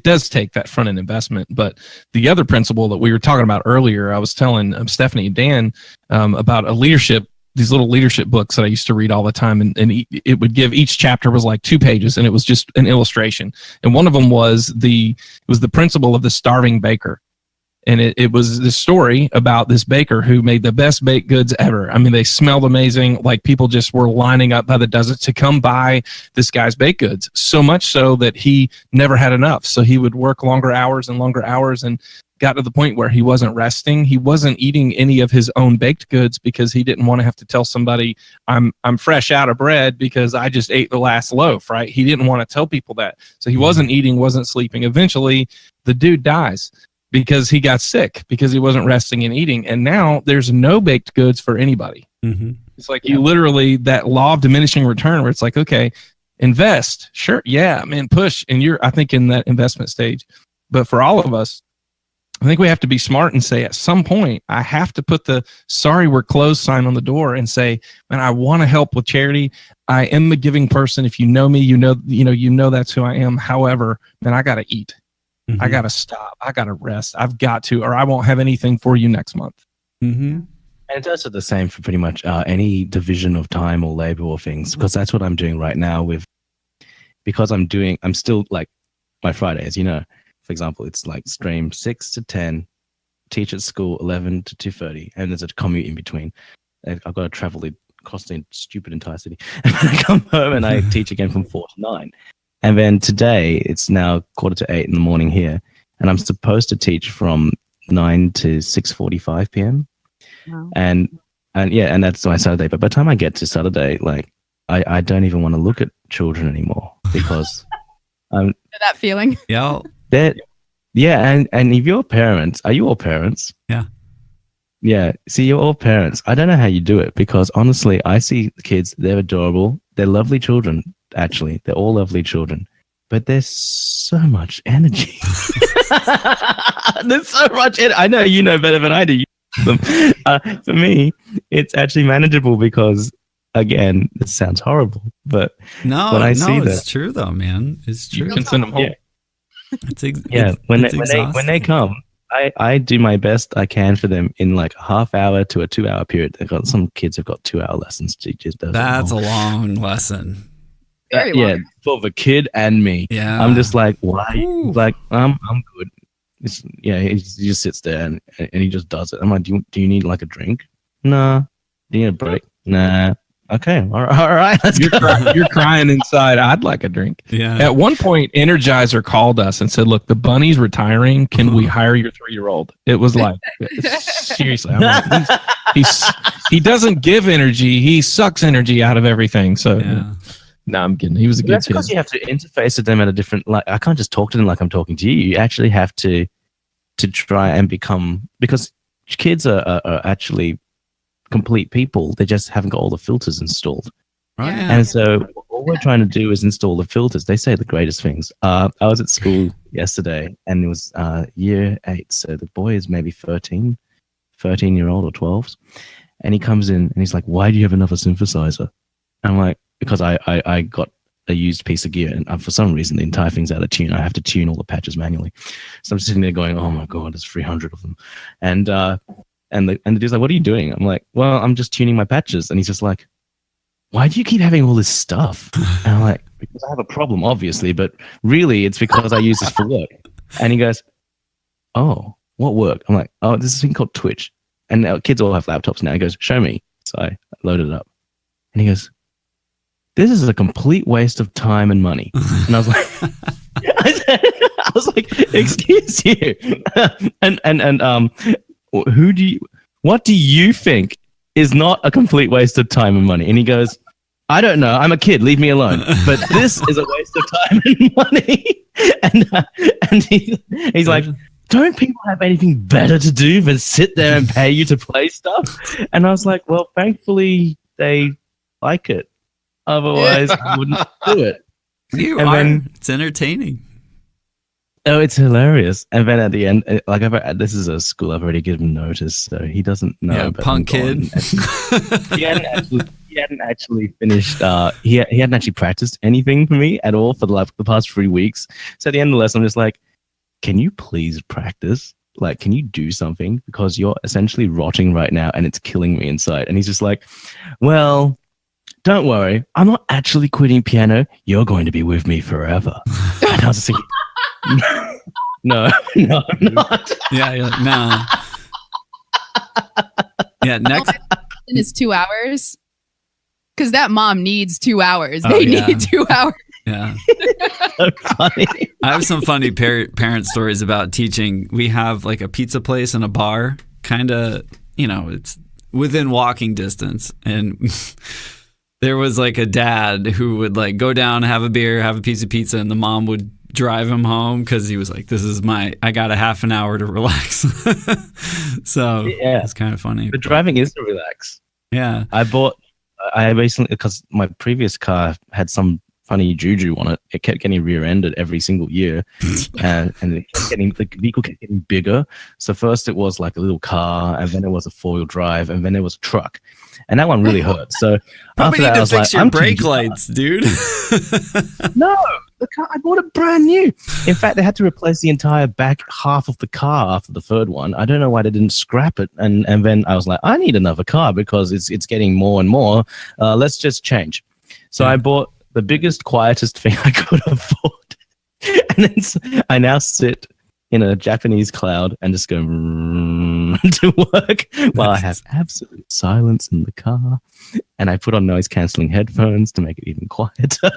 does take that front end investment. But the other principle that we were talking about earlier, I was telling Stephanie and Dan about these little leadership books that I used to read all the time. And it would give, each chapter was like 2 pages, and it was just an illustration. And one of them was the principle of the starving baker. And it was this story about this baker who made the best baked goods ever. I mean, they smelled amazing. Like, people just were lining up by the dozen to come buy this guy's baked goods. So much so that he never had enough. So he would work longer hours and got to the point where he wasn't resting. He wasn't eating any of his own baked goods because he didn't want to have to tell somebody, I'm fresh out of bread because I just ate the last loaf, right? He didn't want to tell people that. So he wasn't eating, wasn't sleeping. Eventually, the dude dies because he got sick because he wasn't resting and eating. And now there's no baked goods for anybody. It's like you literally, that law of diminishing return, where it's like, okay, invest. Sure. Yeah, man, push. And you're, I think, in that investment stage. But for all of us, I think we have to be smart and say, at some point, I have to put the sorry we're closed sign on the door and say, man, I want to help with charity. I am a giving person. If you know me, you know that's who I am. However, man, I got to eat. I got to stop. I got to rest. I've got to, or I won't have anything for you next month. And it's also the same for pretty much any division of time or labor or things, because that's what I'm doing right now because I'm still like my Fridays, for example, it's like stream 6 to 10, teach at school 11 to 2:30, and there's a commute in between. I've got to travel across the stupid entire city. And then I come home and I teach again from 4 to 9. And then today it's now 7:45 in the morning here, and I'm supposed to teach from 9 to 6:45 p.m. Wow. And that's my Saturday. But by the time I get to Saturday, like I don't even want to look at children anymore because that feeling. Yeah. And if you're parents, are you all parents? Yeah. Yeah. See, you're all parents. I don't know how you do it, because honestly, I see the kids, they're adorable. They're lovely children, actually. They're all lovely children. But there's so much energy. There's so much energy. I know you know better than I do. For me, it's actually manageable because, again, this sounds horrible. But when I see that, it's true though, man. It's true. You can send them home. Yeah. When they come, I do my best I can for them in like a half hour to a 2 hour period. Some kids have got 2 hour lessons. That's a long lesson. Yeah, for the kid and me. Yeah, I'm just like, why? Like, I'm good. He just sits there and he just does it. I'm like, do you need like a drink? Nah. Do you need a break? Nah. Okay, all right. You're crying inside. I'd like a drink. Yeah. At one point, Energizer called us and said, "Look, the bunny's retiring. Can we hire your 3-year-old?" It was like, seriously. I'm like, he doesn't give energy. He sucks energy out of everything. So, no, I'm kidding. He was a good That's kid. because you have to interface with them at a different. Like, I can't just talk to them like I'm talking to you. You actually have to try and become, because kids are actually complete people. They just haven't got all the filters installed. Oh, Yeah. yeah. And so all we're trying to do is install the filters. They say the greatest things. I was at school yesterday, and it was year 8. So the boy is maybe 13-year-old or 12. And he comes in and he's like, why do you have another synthesizer? And I'm like, because I got a used piece of gear, and for some reason the entire thing's out of tune. I have to tune all the patches manually. So I'm sitting there going, oh my God, there's 300 of them. And the dude's like, what are you doing? I'm like, well, I'm just tuning my patches. And he's just like, why do you keep having all this stuff? And I'm like, because I have a problem, obviously, but really it's because I use this for work. And he goes, oh, what work? I'm like, oh, this is a thing called Twitch. And our kids all have laptops now. He goes, show me. So I loaded it up. And he goes, this is a complete waste of time and money. And I was like, I was like, excuse you. What do you think is not a complete waste of time and money? And he goes, I don't know. I'm a kid. Leave me alone. But this is a waste of time and money. And he's like, don't people have anything better to do than sit there and pay you to play stuff? And I was like, well, thankfully they like it. Otherwise, I wouldn't do it. It's entertaining. Oh, it's hilarious. And then at the end, this is a school I've already given notice, so he doesn't know. Yeah, but punk kid. He hadn't actually finished. He hadn't actually practiced anything for me at all for the past 3 weeks. So at the end of the lesson, I'm just like, can you please practice? Like, can you do something? Because you're essentially rotting right now, and it's killing me inside. And he's just like, well, don't worry, I'm not actually quitting piano. You're going to be with me forever. And I was just thinking, no, I'm not. Yeah, you're like, nah. Yeah, next. And it's 2 hours. Because that mom needs 2 hours. Oh, They yeah. need 2 hours. Yeah. So funny. I have some funny parent stories about teaching. We have like a pizza place and a bar, kind of, it's within walking distance. And there was like a dad who would like go down, have a beer, have a piece of pizza, and the mom would drive him home because he was like, I got a half an hour to relax. So Yeah. it's kind of funny. The driving is to relax. Yeah. I recently, because my previous car had some funny juju on it. It kept getting rear-ended every single year, and the vehicle kept getting bigger. So first it was like a little car, and then it was a 4-wheel drive, and then it was a truck, and that one really hurt. So Probably after need that, I to was fix like, your I'm brake changing lights, dude. No, the car, I bought it brand new. In fact, they had to replace the entire back half of the car after the third one. I don't know why they didn't scrap it. And then I was like, I need another car because it's getting more and more. Let's just change. So I bought the biggest, quietest thing I could afford. And then I now sit in a Japanese cloud and just go to work while I have absolute silence in the car. And I put on noise cancelling headphones to make it even quieter.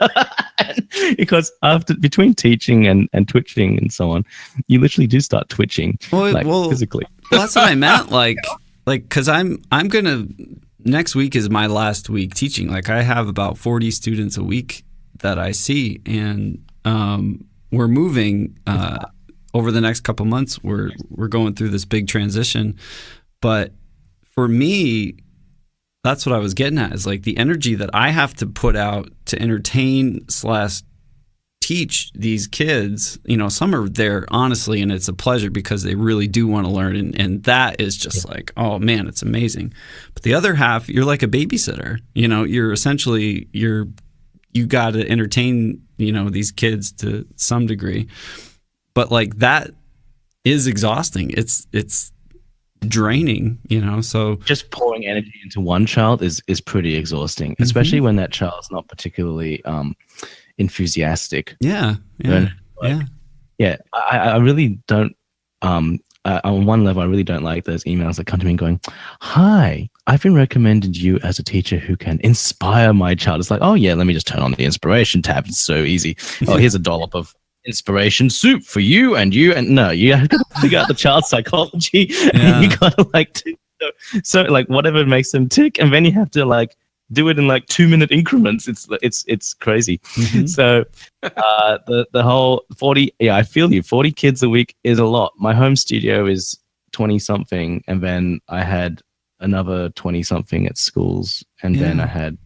Because between teaching and twitching and so on, you literally do start twitching, physically. Well, that's what I meant. Like, because I'm gonna, next week is my last week teaching. Like, I have about 40 students a week that I see, and we're moving over the next couple months. We're going through this big transition, but for me, that's what I was getting at, is like the energy that I have to put out to entertain / teach these kids. Some are there honestly, and it's a pleasure because they really do want to learn, and that is just like, oh man, it's amazing. But the other half, you're like a babysitter. You're essentially you got to entertain these kids to some degree, but like that is exhausting. It's draining, so just pouring energy into one child is pretty exhausting, especially when that child's not particularly enthusiastic. Yeah. I really don't on one level, I really don't like those emails that come to me going, hi, I've been recommended you as a teacher who can inspire my child. It's like, oh yeah, let me just turn on the inspiration tab. It's so easy. Oh, here's a dollop of inspiration soup for you. And no, you have to figure out the child's psychology. And you gotta so like whatever makes them tick, and then you have to like do it in like 2-minute increments. It's crazy. So the whole 40, I feel you, 40 kids a week is a lot. My home studio is 20 something, and then I had another 20 something at schools, and then I had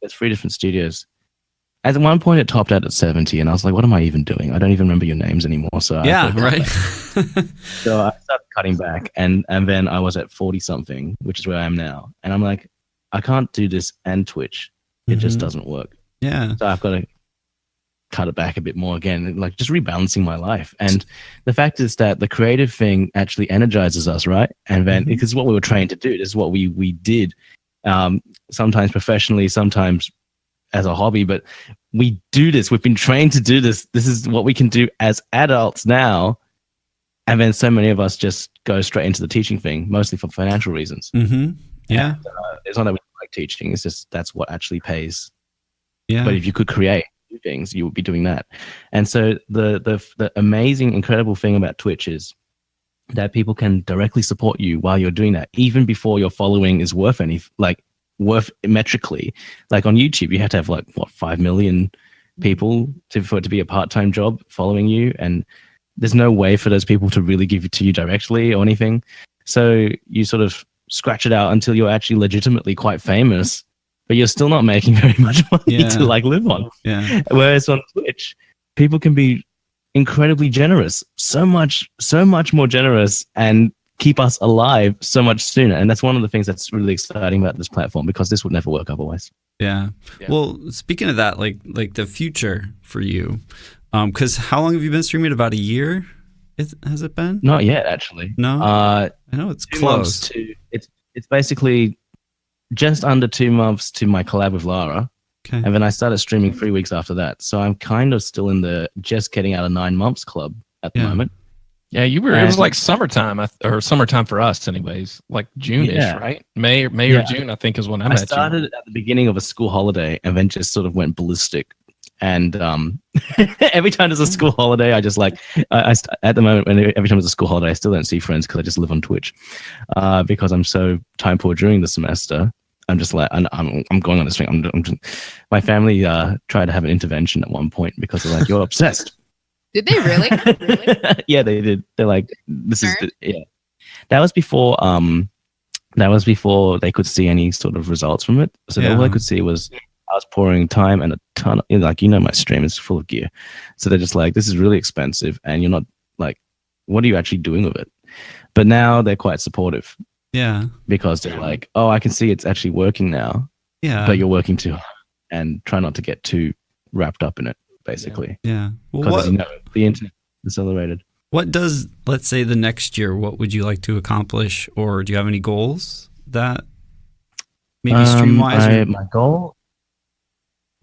there's 3 different studios. At one point, it topped out at 70, and I was like, "What am I even doing? I don't even remember your names anymore." So right. So I started cutting back, and then I was at 40 something, which is where I am now. And I'm like, I can't do this and Twitch. It just doesn't work. Yeah. So I've got to cut it back a bit more again, like just rebalancing my life. And the fact is that the creative thing actually energizes us, right? And then because it's what we were trained to do. This is what we did, sometimes professionally, sometimes as a hobby, but we do this. We've been trained to do this. This is what we can do as adults now. And then so many of us just go straight into the teaching thing, mostly for financial reasons. Yeah. And, it's not that we like teaching. It's just that's what actually pays. Yeah. But if you could create new things, you would be doing that. And so the amazing, incredible thing about Twitch is that people can directly support you while you're doing that, even before your following is worth worth metrically. Like on YouTube, you have to have 5 million people for it to be a part-time job following you, and there's no way for those people to really give it to you directly or anything. So you sort of scratch it out until you're actually legitimately quite famous, but you're still not making very much money to live on. Yeah. Whereas on Twitch, people can be incredibly generous, so much more generous, and keep us alive so much sooner. And that's one of the things that's really exciting about this platform, because this would never work otherwise. Yeah. Well, speaking of that, like the future for you, because how long have you been streaming? About a year? Has it been? Not yet, actually. No. I know it's 2 close. months it's basically just under 2 months to my collab with Lara. Okay. And then I started streaming 3 weeks after that. So I'm kind of still in the just getting out of 9 months club at the moment. Yeah, you were. It was like summertime, or summertime for us, anyways. Like June-ish, right? May or June, I think, is when I met you. I started at the beginning of a school holiday, and then just sort of went ballistic. And every time there's a school holiday, I just at the moment, every time there's a school holiday, I still don't see friends because I just live on Twitch, because I'm so time poor during the semester. I'm just like, I'm going on this thing. My family tried to have an intervention at one point because they're like, "You're obsessed." Did they really? Yeah, they did. They're like, "This is That was before. That was before they could see any sort of results from it. So all they could see was I was pouring time and a ton of, my stream is full of gear. So they're just like, "This is really expensive, and you're not what are you actually doing with it?" But now they're quite supportive. Yeah. Because they're like, "Oh, I can see it's actually working now." Yeah. But you're working too hard, and try not to get too wrapped up in it, basically. Yeah. Because the internet is accelerated. What does, let's say, the next year, what would you like to accomplish, or do you have any goals that maybe stream-wise? My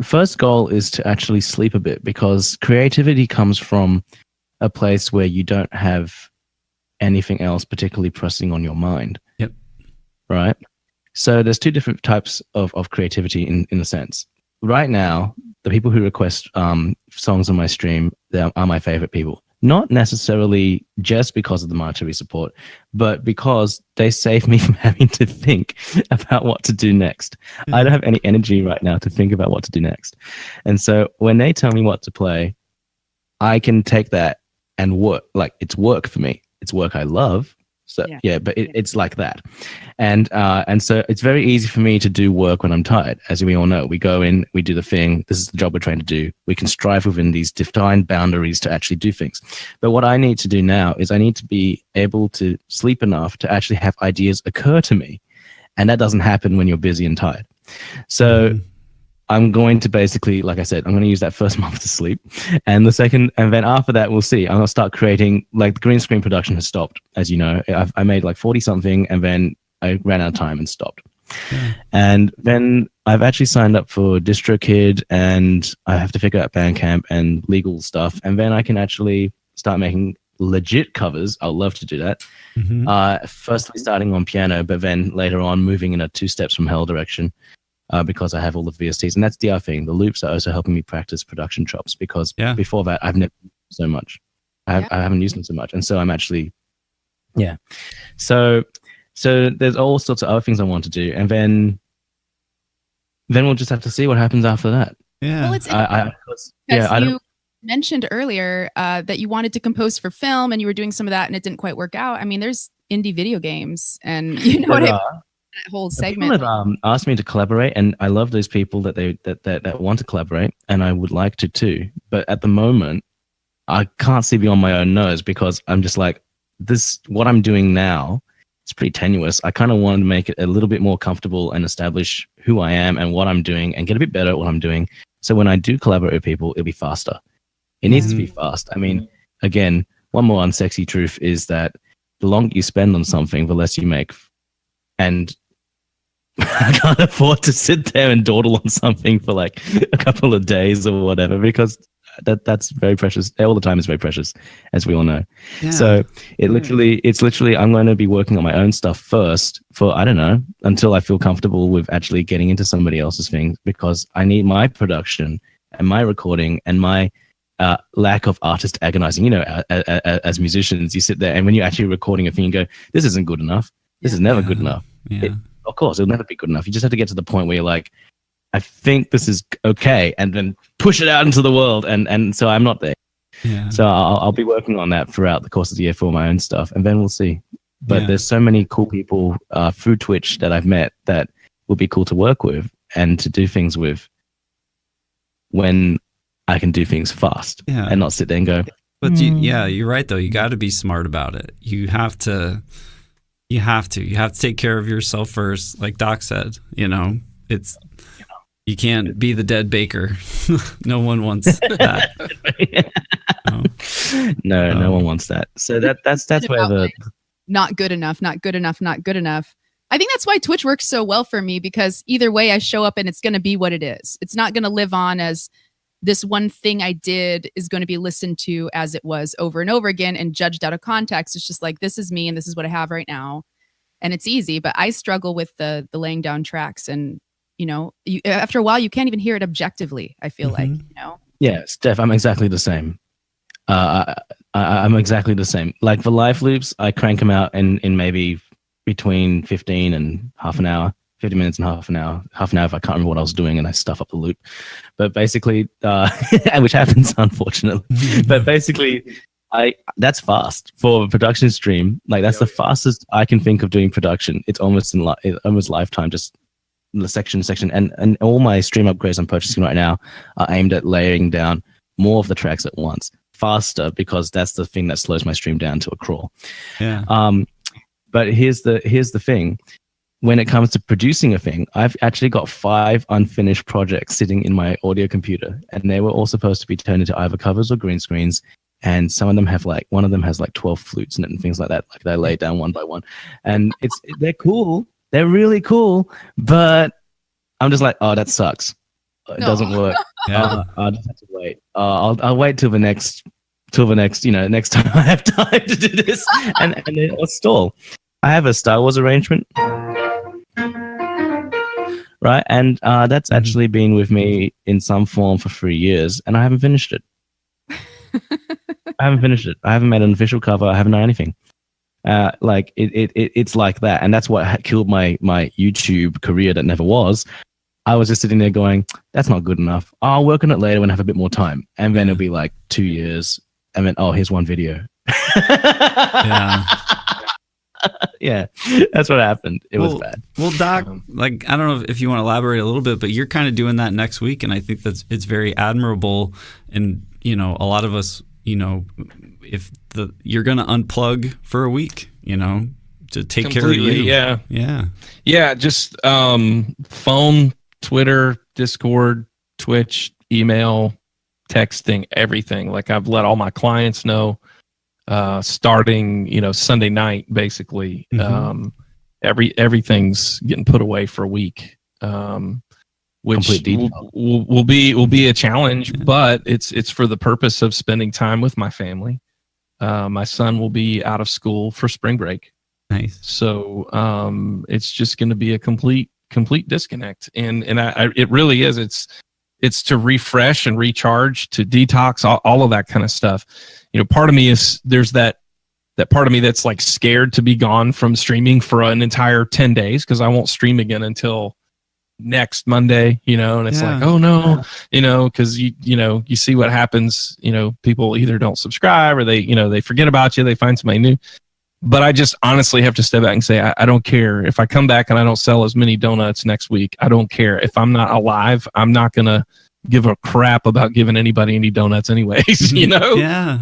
first goal is to actually sleep a bit, because creativity comes from a place where you don't have anything else particularly pressing on your mind. Yep. Right? So there's 2 different types of creativity in a sense. Right now, the people who request songs on my stream, they are my favorite people. Not necessarily just because of the monetary support, but because they save me from having to think about what to do next. Mm-hmm. I don't have any energy right now to think about what to do next. And so when they tell me what to play, I can take that and work. Like, it's work for me. It's work I love. So but it's like that. And so it's very easy for me to do work when I'm tired. As we all know, we go in, we do the thing. This is the job we're trying to do. We can strive within these defined boundaries to actually do things. But what I need to do now is I need to be able to sleep enough to actually have ideas occur to me. And that doesn't happen when you're busy and tired. So I'm going to basically, like I said, I'm going to use that first month to sleep. And then after that, we'll see. I'm going to start creating, the green screen production has stopped, as you know. I made 40 something, and then I ran out of time and stopped. Yeah. And then I've actually signed up for DistroKid, and I have to figure out Bandcamp and legal stuff. And then I can actually start making legit covers. I'd love to do that. Mm-hmm. Firstly starting on piano, but then later on moving in a 2 steps from hell direction. Because I have all the VSTs, and that's the other thing. The loops are also helping me practice production chops, because before that I've never used them so much. I haven't used them so much, and so I'm actually, So there's all sorts of other things I want to do, and then we'll just have to see what happens after that. Yeah. Well, it's you mentioned earlier that you wanted to compose for film, and you were doing some of that, and it didn't quite work out. I mean, there's indie video games, and you know what I mean? that whole People segment. have asked me to collaborate, and I love those people that want to collaborate, and I would like to too. But at the moment, I can't see beyond my own nose because I'm just like this. What I'm doing now, it's pretty tenuous. I kind of want to make it a little bit more comfortable and establish who I am and what I'm doing, and get a bit better at what I'm doing. So when I do collaborate with people, it'll be faster. It needs to be fast. I mean, again, one more unsexy truth is that the longer you spend on something, the less you make. And I can't afford to sit there and dawdle on something for like a couple of days or whatever, because that's very precious. All the time is very precious, as we all know. Yeah. So it's literally, I'm going to be working on my own stuff first for, I don't know, until I feel comfortable with actually getting into somebody else's thing, because I need my production and my recording and my lack of artist agonizing. You know, as musicians, you sit there and when you're actually recording a thing, you go, this isn't good enough. This is never good enough. Yeah. Of course, it'll never be good enough. You just have to get to the point where you're like, I think this is okay, and then push it out into the world. And so I'm not there. Yeah. So I'll be working on that throughout the course of the year for my own stuff, and then we'll see. But there's so many cool people through Twitch that I've met that will be cool to work with and to do things with when I can do things fast and not sit there and go. But you're right though. You got to be smart about it. You have to take care of yourself first. Like Doc said, you know, you can't be the dead baker. No one wants that. No one wants that. So that's where the not good enough. I think that's why Twitch works so well for me, because either way I show up and it's going to be what it is. It's not going to live on as this one thing I did is going to be listened to as it was over and over again and judged out of context. It's just like, this is me and this is what I have right now. And it's easy, but I struggle with the laying down tracks, and you know, after a while you can't even hear it objectively. I feel like, you know. Yeah, Steph, I'm exactly the same. I'm exactly the same. Like the live loops, I crank them out in maybe between 15 and half an hour. 50 minutes and half an hour if I can't remember what I was doing and I stuff up the loop. But basically, which happens unfortunately, but basically that's fast for a production stream. Like that's the fastest I can think of doing production. It's almost almost lifetime, just the section. And all my stream upgrades I'm purchasing right now are aimed at layering down more of the tracks at once, faster, because that's the thing that slows my stream down to a crawl. Yeah. But here's the thing. When it comes to producing a thing, I've actually got 5 unfinished projects sitting in my audio computer, and they were all supposed to be turned into either covers or green screens. And some of them have one of them has 12 flutes in it and things like that. Like they lay down one by one, and they're cool. They're really cool, but I'm just like, oh, that sucks. It doesn't work. I'll just have to wait. I'll wait till the next, next time I have time to do this, and then it'll stall. I have a Star Wars arrangement. Right, and that's actually been with me in some form for 3 years, and I haven't finished it. I haven't made an official cover. I haven't done anything. It's like that, and that's what killed my YouTube career that never was. I was just sitting there going, "That's not good enough. I'll work on it later when I have a bit more time." And then it'll be like 2 years, and then here's one video. Yeah, that's what happened. It was bad. Well, Doc, I don't know if you want to elaborate a little bit, but you're kind of doing that next week, and I think it's very admirable. And you know, a lot of us, you know, if you're going to unplug for a week, you know, to take care of you. Yeah. Just phone, Twitter, Discord, Twitch, email, texting, everything. Like I've let all my clients know. Starting, Sunday night, basically, everything's getting put away for a week, which will be a challenge, but it's for the purpose of spending time with my family. My son will be out of school for spring break. Nice. So, it's just going to be a complete disconnect. And it really is. It's to refresh and recharge, to detox, all of that kind of stuff. Part of me there's that part of me that's like scared to be gone from streaming for an entire 10 days because I won't stream again until next Monday, and it's like, oh no, because you see what happens, people either don't subscribe or they forget about you, they find somebody new. But I just honestly have to step back and say, I don't care if I come back and I don't sell as many donuts next week. I don't care. If I'm not alive, I'm not going to give a crap about giving anybody any donuts anyways, you know? Yeah.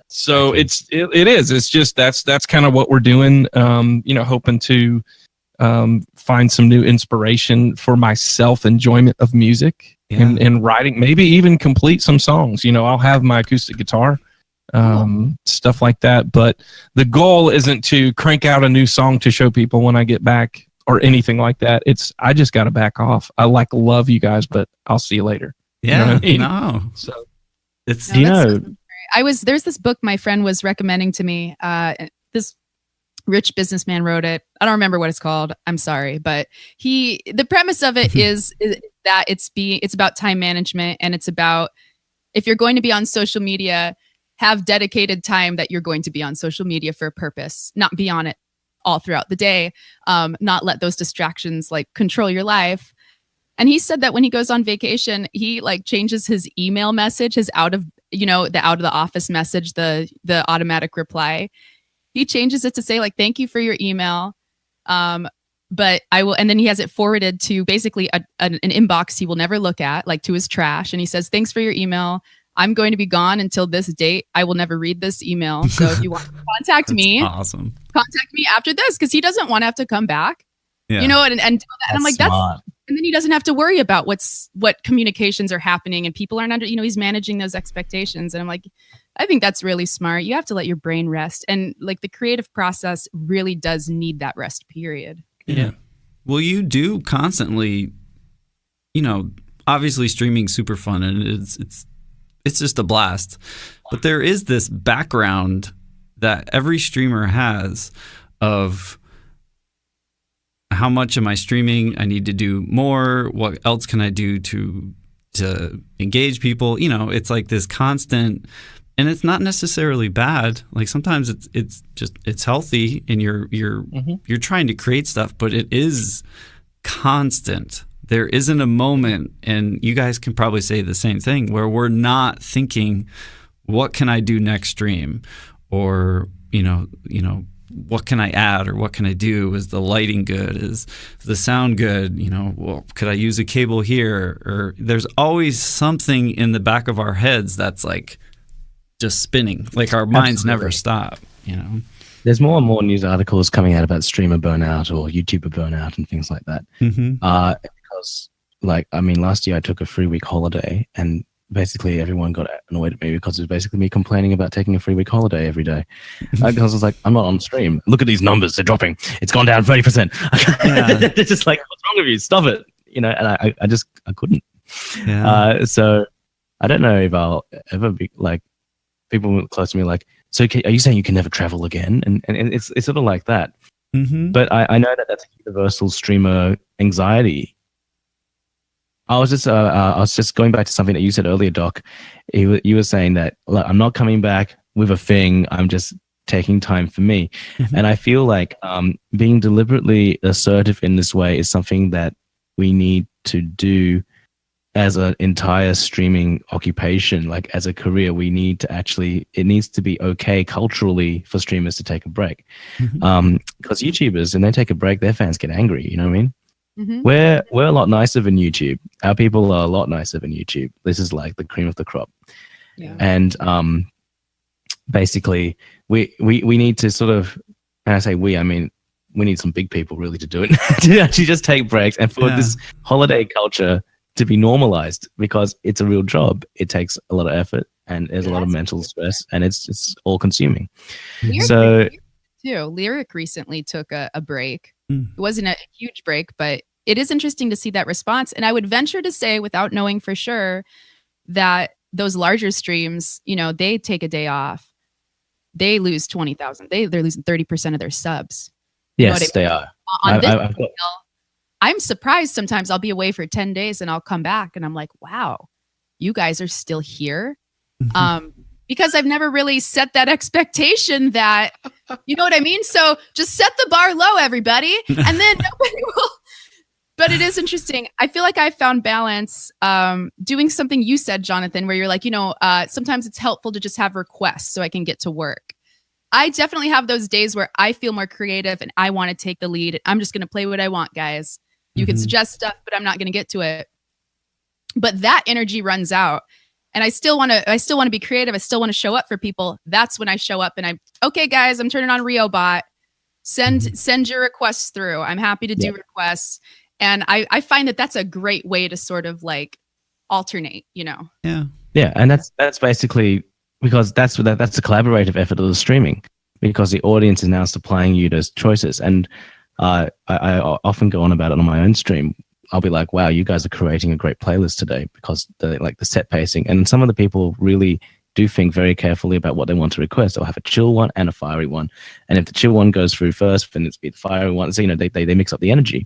So it is. It's just that's kind of what we're doing, you know, hoping to find some new inspiration for my self-enjoyment of music and writing, maybe even complete some songs. You know, I'll have my acoustic guitar, stuff like that. But the goal isn't to crank out a new song to show people when I get back or anything like that. I just got to back off. I love you guys, but I'll see you later. Yeah. You know what I mean? No. So It's, you know, there's this book my friend was recommending to me. This rich businessman wrote it. I don't remember what it's called. I'm sorry, but the premise of it is that it's about time management, and it's about, if you're going to be on social media, have dedicated time that you're going to be on social media for a purpose, not be on it all throughout the day. Not let those distractions like control your life. And he said that when he goes on vacation, he like changes his email message, his out of the office message, the automatic reply. He changes it to say like, thank you for your email. But I will, and then he has it forwarded to basically an inbox he will never look at, like to his trash. And he says, thanks for your email. I'm going to be gone until this date. I will never read this email. So if you want to contact me, awesome. Contact me after this, because he doesn't want to have to come back. Yeah. You know, and I'm like, smart. and then he doesn't have to worry about what communications are happening, and people aren't under, you know, he's managing those expectations. And I'm like, I think that's really smart. You have to let your brain rest. And like the creative process really does need that rest period. Yeah. Well, you do constantly, you know, obviously streaming super fun, and it's just a blast. But there is this background that every streamer has of how much am I streaming? I need to do more. What else can I do to engage people? You know, it's like this constant, and it's not necessarily bad. Like sometimes it's healthy, and you're trying to create stuff, but it is constant. There isn't a moment, and you guys can probably say the same thing, where we're not thinking, what can I do next stream? Or, you know, what can I add, or what can I do? Is the lighting good? Is the sound good? You know, well, could I use a cable here? Or there's always something in the back of our heads that's like just spinning. Like our minds never stop, you know? There's more and more news articles coming out about streamer burnout or YouTuber burnout and things like that. Because, like, I mean, last year I took a 3-week holiday, and basically everyone got annoyed at me because it was basically me complaining about taking a 3-week holiday every day. Because I was like, I'm not on stream. Look at these numbers. They're dropping. It's gone down 30%. They're just like, what's wrong with you? Stop it. You know, and I couldn't. Yeah. So I don't know if I'll ever be like, people close to me like, so are you saying you can never travel again? And it's sort of like that. But I know that that's a universal streamer anxiety. I was just going back to something that you said earlier, Doc. You were saying that, look, I'm not coming back with a thing. I'm just taking time for me. And I feel like being deliberately assertive in this way is something that we need to do as an entire streaming occupation. Like as a career, we need to it needs to be okay culturally for streamers to take a break. Because YouTubers, when they take a break, their fans get angry. You know what I mean? We're a lot nicer than YouTube. Our people are a lot nicer than YouTube. This is like the cream of the crop. Yeah. And basically, we need to sort of, and I say I mean, we need some big people really to do it, to actually just take breaks, and for this holiday culture to be normalized, because it's a real job. It takes a lot of effort, and there's a lot of mental stress, and it's all consuming. Lyric recently took a break. It wasn't a huge break, but it is interesting to see that response. And I would venture to say, without knowing for sure, that those larger streams, you know, they take a day off, they lose 20,000. They're losing 30% of their subs. Yes, they are. I'm surprised sometimes I'll be away for 10 days and I'll come back and I'm like, wow, you guys are still here. Because I've never really set that expectation that, you know what I mean? So just set the bar low, everybody, and then nobody will. But it is interesting. I feel like I found balance doing something you said, Jonathan, where you're like, you know, sometimes it's helpful to just have requests so I can get to work. I definitely have those days where I feel more creative and I want to take the lead. I'm just going to play what I want, guys. You can suggest stuff, but I'm not going to get to it. But that energy runs out. And I still want to be creative. I still want to show up for people. That's when I show up and okay, guys, I'm turning on RioBot. Send your requests through. I'm happy to do requests. And I find that that's a great way to sort of like alternate, you know? Yeah. Yeah. And that's basically because that's a collaborative effort of the streaming, because the audience is now supplying you those choices. And I often go on about it on my own stream. I'll be like, wow, you guys are creating a great playlist today, because the set pacing, and some of the people really do think very carefully about what they want to request. They'll have a chill one and a fiery one. And if the chill one goes through first, then it's be the fiery one. So, they mix up the energy.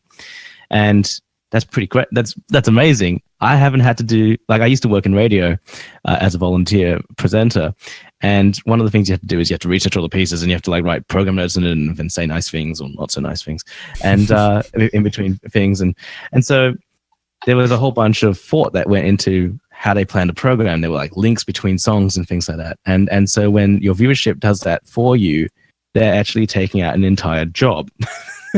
And that's pretty great. That's amazing. I haven't had to do, like, I used to work in radio as a volunteer presenter. And one of the things you have to do is you have to research all the pieces, and you have to like write program notes and then say nice things or not so nice things, and in between things. And so there was a whole bunch of thought that went into how they planned a program. There were like links between songs and things like that. And so when your viewership does that for you, they're actually taking out an entire job.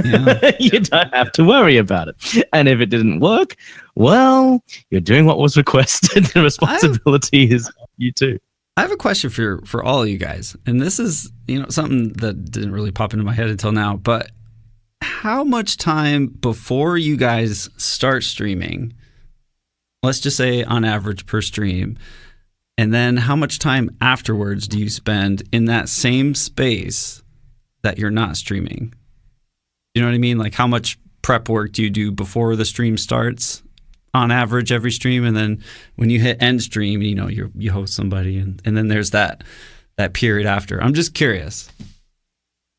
Yeah. You don't have to worry about it. And if it didn't work, well, you're doing what was requested. The responsibility is you too. I have a question for all of you guys. And this is, something that didn't really pop into my head until now, but how much time before you guys start streaming, let's just say on average per stream, and then how much time afterwards do you spend in that same space that you're not streaming? You know what I mean? Like, how much prep work do you do before the stream starts on average every stream? And then when you hit end stream, you host somebody, and then there's that period after. I'm just curious.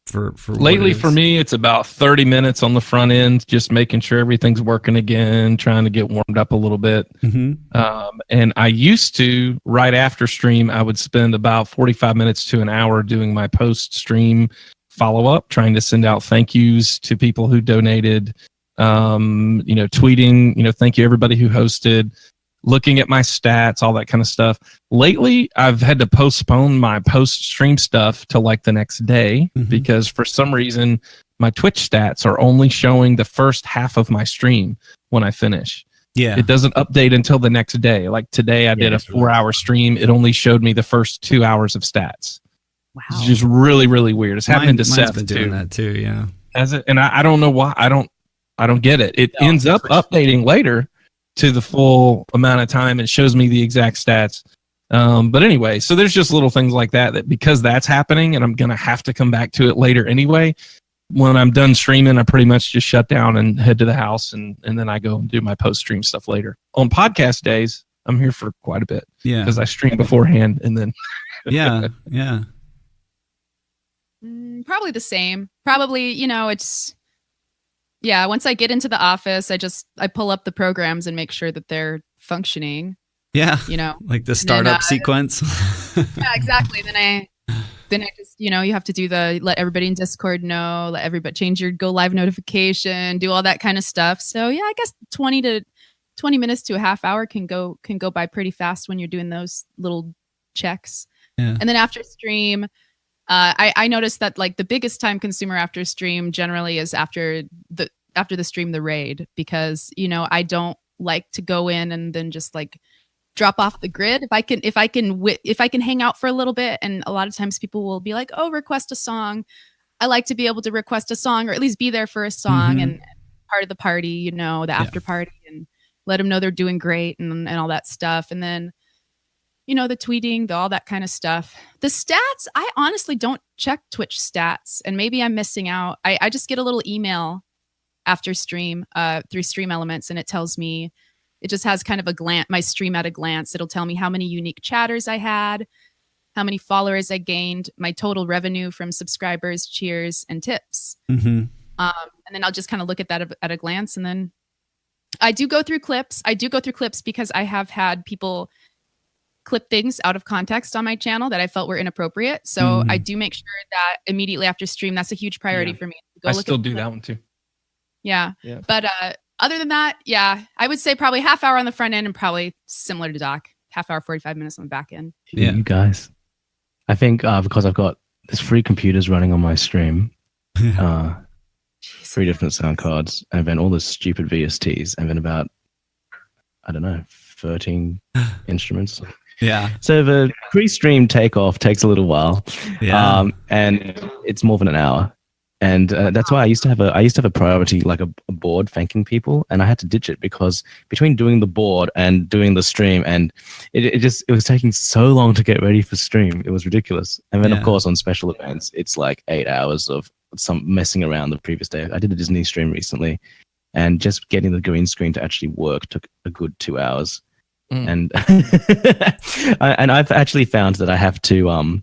For lately, for me, it's about 30 minutes on the front end, just making sure everything's working again, trying to get warmed up a little bit. And I used to, right after stream, I would spend about 45 minutes to an hour doing my post-stream follow-up, trying to send out thank yous to people who donated, tweeting, thank you everybody who hosted, looking at my stats, all that kind of stuff. Lately, I've had to postpone my post-stream stuff to like the next day, because for some reason, my Twitch stats are only showing the first half of my stream when I finish. Yeah. It doesn't update until the next day. Like today, I did a 4-hour stream. It only showed me the first 2 hours of stats. Wow. It's just really, really weird. It's happening to Seth been doing that too, yeah. Has it? And I don't know why. I don't get it. It ends up updating later to the full amount of time. It shows me the exact stats. But anyway, so there's just little things like that because that's happening, and I'm going to have to come back to it later anyway. When I'm done streaming, I pretty much just shut down and head to the house, and then I go and do my post-stream stuff later. On podcast days, I'm here for quite a bit. Yeah. Because I stream beforehand and then... Yeah. Probably the same. Probably, it's... Yeah, once I get into the office, I pull up the programs and make sure that they're functioning. Yeah. Like the startup sequence. Yeah, exactly. Then I just, you have to do let everybody in Discord know, let everybody change your go live notification, do all that kind of stuff. So yeah, I guess 20 minutes to a half hour can go by pretty fast when you're doing those little checks. Yeah. And then after stream, I noticed that like the biggest time consumer after stream generally is after the stream, the raid, because, I don't like to go in and then just like drop off the grid. If I can hang out for a little bit, and a lot of times people will be like, oh, request a song. I like to be able to request a song, or at least be there for a song and part of the party, the after party, and let them know they're doing great and all that stuff. And then, the tweeting, all that kind of stuff. The stats, I honestly don't check Twitch stats, and maybe I'm missing out. I just get a little email after stream through Stream Elements, and it tells me, it just has kind of my stream at a glance. It'll tell me how many unique chatters I had, how many followers I gained, my total revenue from subscribers, cheers, and tips. And then I'll just kind of look at that at a glance. And then I do go through clips. Because I have had people clip things out of context on my channel that I felt were inappropriate. So I do make sure that immediately after stream, that's a huge priority for me. I still do that one too. Yeah. But other than that, yeah, I would say probably half hour on the front end and probably similar to Doc, half hour, 45 minutes on the back end. Yeah, you guys. I think because I've got there's 3 computers running on my stream, 3 different sound cards, and then all the stupid VSTs, and then about, I don't know, 13 instruments. Yeah. So the pre-stream takeoff takes a little while, Yeah. and it's more than an hour. And that's why I used to have a priority, like a board thanking people, and I had to ditch it because between doing the board and doing the stream, and it was taking so long to get ready for stream. It was ridiculous. And then of course on special events, it's like 8 hours of some messing around the previous day. I did a Disney stream recently, and just getting the green screen to actually work took a good 2 hours. And and I've actually found that I have to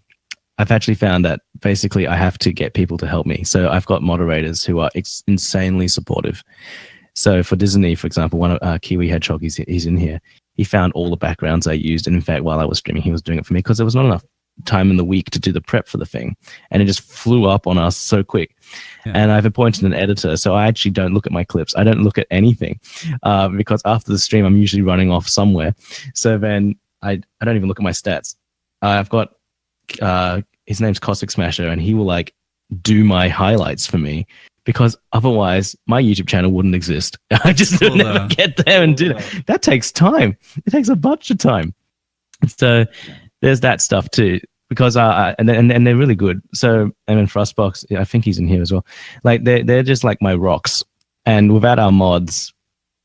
I've actually found that basically I have to get people to help me. So I've got moderators who are insanely supportive. So for Disney, for example, one of Kiwi Hedgehog, he's in here. He found all the backgrounds I used, and in fact, while I was streaming, he was doing it for me because there was not enough time in the week to do the prep for the thing, and it just flew up on us so quick. And I've appointed an editor, so I actually don't look at my clips. I don't look at anything because after the stream, I'm usually running off somewhere. So then I don't even look at my stats. I've got his name's Cossack Smasher, and he will like do my highlights for me because otherwise my YouTube channel wouldn't exist. I just would never get there and do that. That takes time. It takes a bunch of time. So there's that stuff too, because and they're really good. So and then Frostbox, I think he's in here as well. Like they're just like my rocks, and without our mods,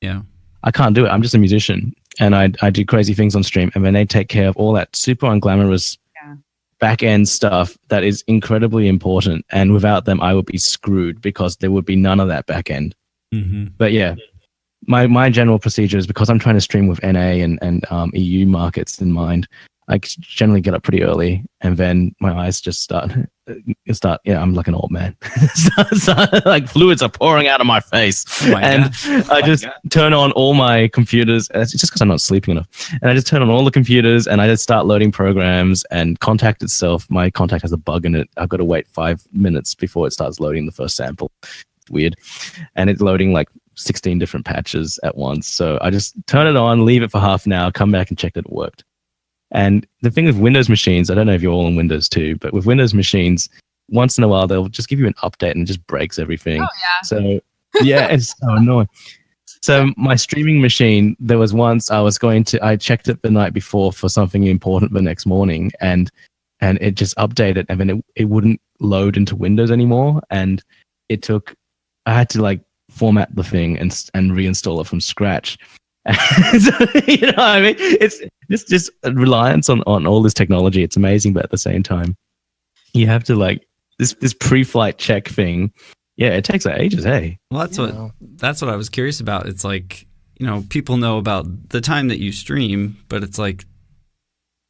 I can't do it. I'm just a musician, and I do crazy things on stream, and then they take care of all that super unglamorous back end stuff that is incredibly important. And without them, I would be screwed because there would be none of that back end. But yeah, my general procedure is because I'm trying to stream with NA and EU markets in mind. I generally get up pretty early, and then my eyes just start. Yeah, I'm like an old man. Like fluids are pouring out of my face, I just turn on all my computers. It's just because I'm not sleeping enough, and I just turn on all the computers, and I just start loading programs. And Contact itself, my Contact has a bug in it. I've got to wait 5 minutes before it starts loading the first sample. It's weird, and it's loading like 16 different patches at once. So I just turn it on, leave it for half an hour, come back and check that it worked. And the thing with Windows machines, I don't know if you're all on Windows too, but with Windows machines, once in a while, they'll just give you an update and it just breaks everything. Oh, yeah. So, yeah, it's so annoying. So my streaming machine, there was once I checked it the night before for something important the next morning, and it just updated, and then it wouldn't load into Windows anymore. And I had to like format the thing and reinstall it from scratch. So, you know what I mean? It's just reliance on all this technology. It's amazing, but at the same time, you have to like this pre-flight check thing. Yeah, it takes ages, hey. Well, that's what I was curious about. It's like, you know, people know about the time that you stream, but it's like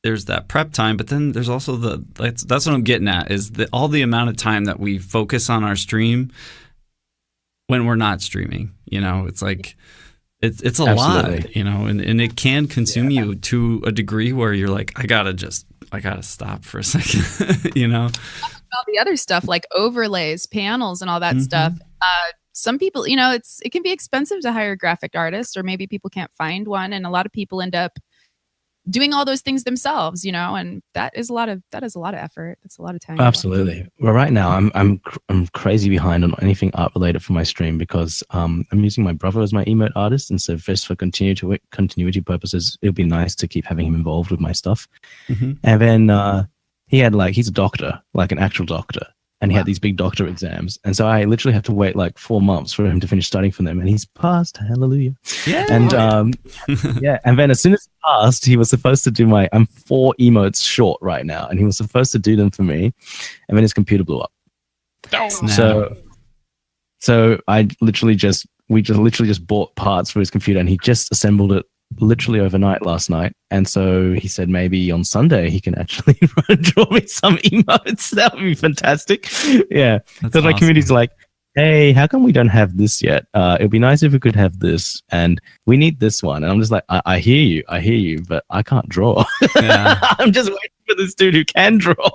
there's that prep time, but then there's also that's what I'm getting at is all the amount of time that we focus on our stream when we're not streaming. You know, it's like it's a lot, you know, and it can consume you to a degree where you're like, I gotta stop for a second, you know. All the other stuff like overlays, panels, and all that stuff. Some people, you know, it can be expensive to hire a graphic artist, or maybe people can't find one, and a lot of people end up doing all those things themselves, you know, and that is a lot of effort. That's a lot of time. Absolutely. Well, right now I'm crazy behind on anything art related for my stream because I'm using my brother as my emote artist, and so just for continuity purposes, it'll be nice to keep having him involved with my stuff. And then he's a doctor, like an actual doctor, and he had these big doctor exams, and so I literally have to wait like 4 months for him to finish studying for them, and he's passed. Hallelujah! Yeah. And and then as soon as he passed, he was supposed to do I'm 4 emotes short right now, and he was supposed to do them for me, and then his computer blew up. So we literally just bought parts for his computer, and he just assembled it literally overnight last night. And so he said maybe on Sunday he can actually draw me some emotes. That would be fantastic. Yeah, because my community's like, hey, how come we don't have this yet? It would be nice if we could have this, and we need this one. And I'm just like, I hear you, but I can't draw. Yeah. I'm just waiting for this dude who can draw.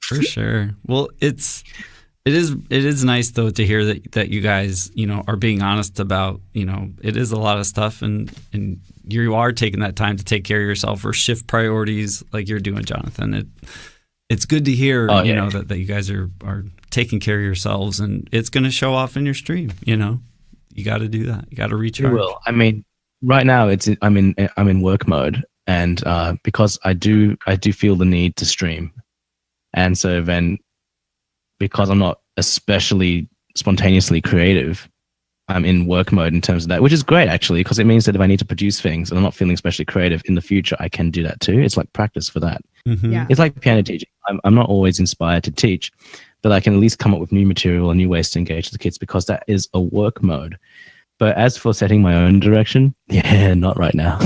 For sure. Well, it is nice though to hear that you guys, you know, are being honest about, you know, it is a lot of stuff, and you are taking that time to take care of yourself or shift priorities like you're doing, Jonathan. it's good to hear, Oh, you yeah. know, that you guys are taking care of yourselves, and it's going to show off in your stream. You know, you got to do that. You got to It recharge. will. I mean, right now I'm in work mode, and because I do feel the need to stream, and so then because I'm not especially spontaneously creative, I'm in work mode in terms of that, which is great actually, because it means that if I need to produce things and I'm not feeling especially creative in the future, I can do that too. It's like practice for that. Mhm. Yeah. It's like piano teaching. I'm not always inspired to teach, but I can at least come up with new material and new ways to engage the kids because that is a work mode. But as for setting my own direction, yeah, not right now.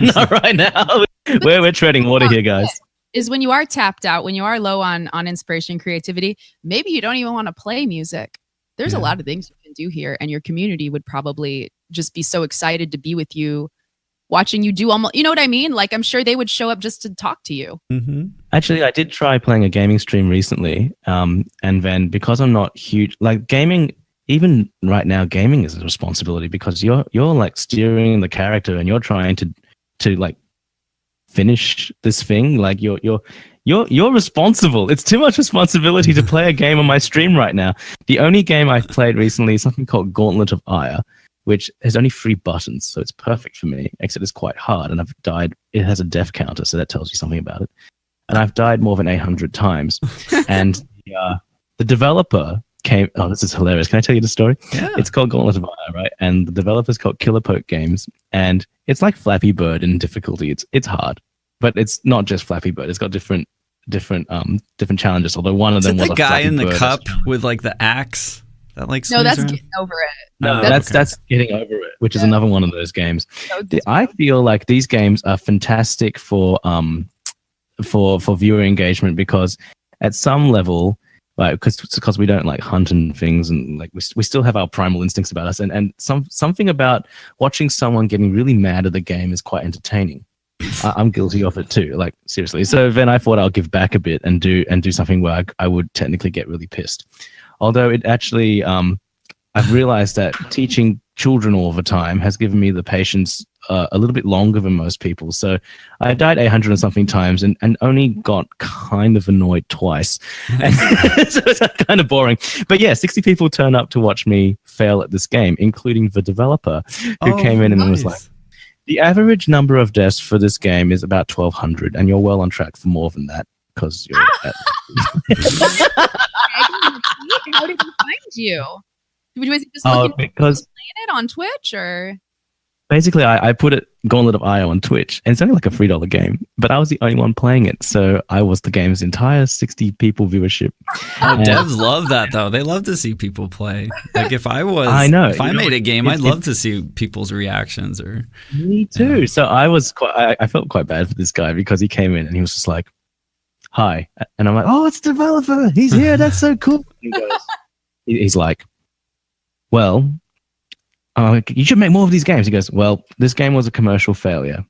Not right now. We're treading water here, guys. Is when you are tapped out, when you are low on inspiration and creativity, maybe you don't even want to play music. There's a Yeah. lot of things you can do here, and your community would probably just be so excited to be with you, watching you do almost, you know what I mean? Like, I'm sure they would show up just to talk to you. Mhm. Actually, I did try playing a gaming stream recently, and then because I'm not huge, like gaming, even right now, gaming is a responsibility because you're like steering the character and you're trying to like finish this thing. Like you're responsible. It's too much responsibility to play a game on my stream right now. The only game I've played recently is something called Gauntlet of Ire, which has only 3 buttons, so it's perfect for me, except it's quite hard, and I've died. It has a death counter, so that tells you something about it. And I've died more than 800 times. And the developer came, oh, this is hilarious. Can I tell you the story? Yeah. It's called Gauntlet of Ire, right? And the developer's called Killer Poke Games, and it's like Flappy Bird in difficulty. It's hard, but it's not just Flappy Bird. It's got different challenges, although one of Is them it was the a guy Flappy in the Bird cup with like the axe that like No, swings that's around? getting over it. No, Oh, that's okay. getting over it, which is Yeah. another one of those games. So I feel like these games are fantastic for viewer engagement because at some level, like because we don't like hunt and things, and like we still have our primal instincts about us, and something about watching someone getting really mad at the game is quite entertaining. I'm guilty of it too, like seriously. So then I thought I'll give back a bit and do something where I would technically get really pissed. Although it actually, I've realized that teaching children all the time has given me the patience a little bit longer than most people. So I died 800 and something times and only got kind of annoyed twice. And so it's kind of boring. But yeah, 60 people turned up to watch me fail at this game, including the developer who came in and was like, the average number of deaths for this game is about 1,200, and you're well on track for more than that because you're at how did he find you? Was he just looking because at it on Twitch or? basically I put it Gauntlet of Ire on Twitch, and it's only like a $3 game, but I was the only one playing it, so I was the game's entire 60 people viewership. Oh, devs love that though. They love to see people play. Like if I was, I know. if I You know, made a game, I'd it's- love to see people's reactions. Or Me too. So I was I felt quite bad for this guy because he came in and he was just like, "Hi," and I'm like, "Oh, it's the developer. He's here. That's so cool." He goes, he's like, "Well, you should make more of these games." He goes, "Well, this game was a commercial failure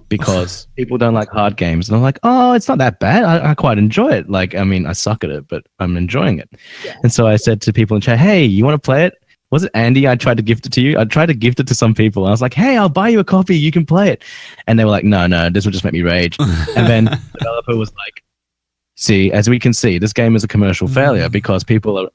because people don't like hard games." And I'm like, "Oh, it's not that bad. I quite enjoy it. Like, I mean, I suck at it, but I'm enjoying it." Yeah. And so I said to people in chat, "Hey, you want to play it? Was it Andy? I tried to gift it to you. I tried to gift it to some people. I was like, hey, I'll buy you a copy. You can play it." And they were like, no, this will just make me rage. And then the developer was like, "See, as we can see, this game is a commercial failure because people are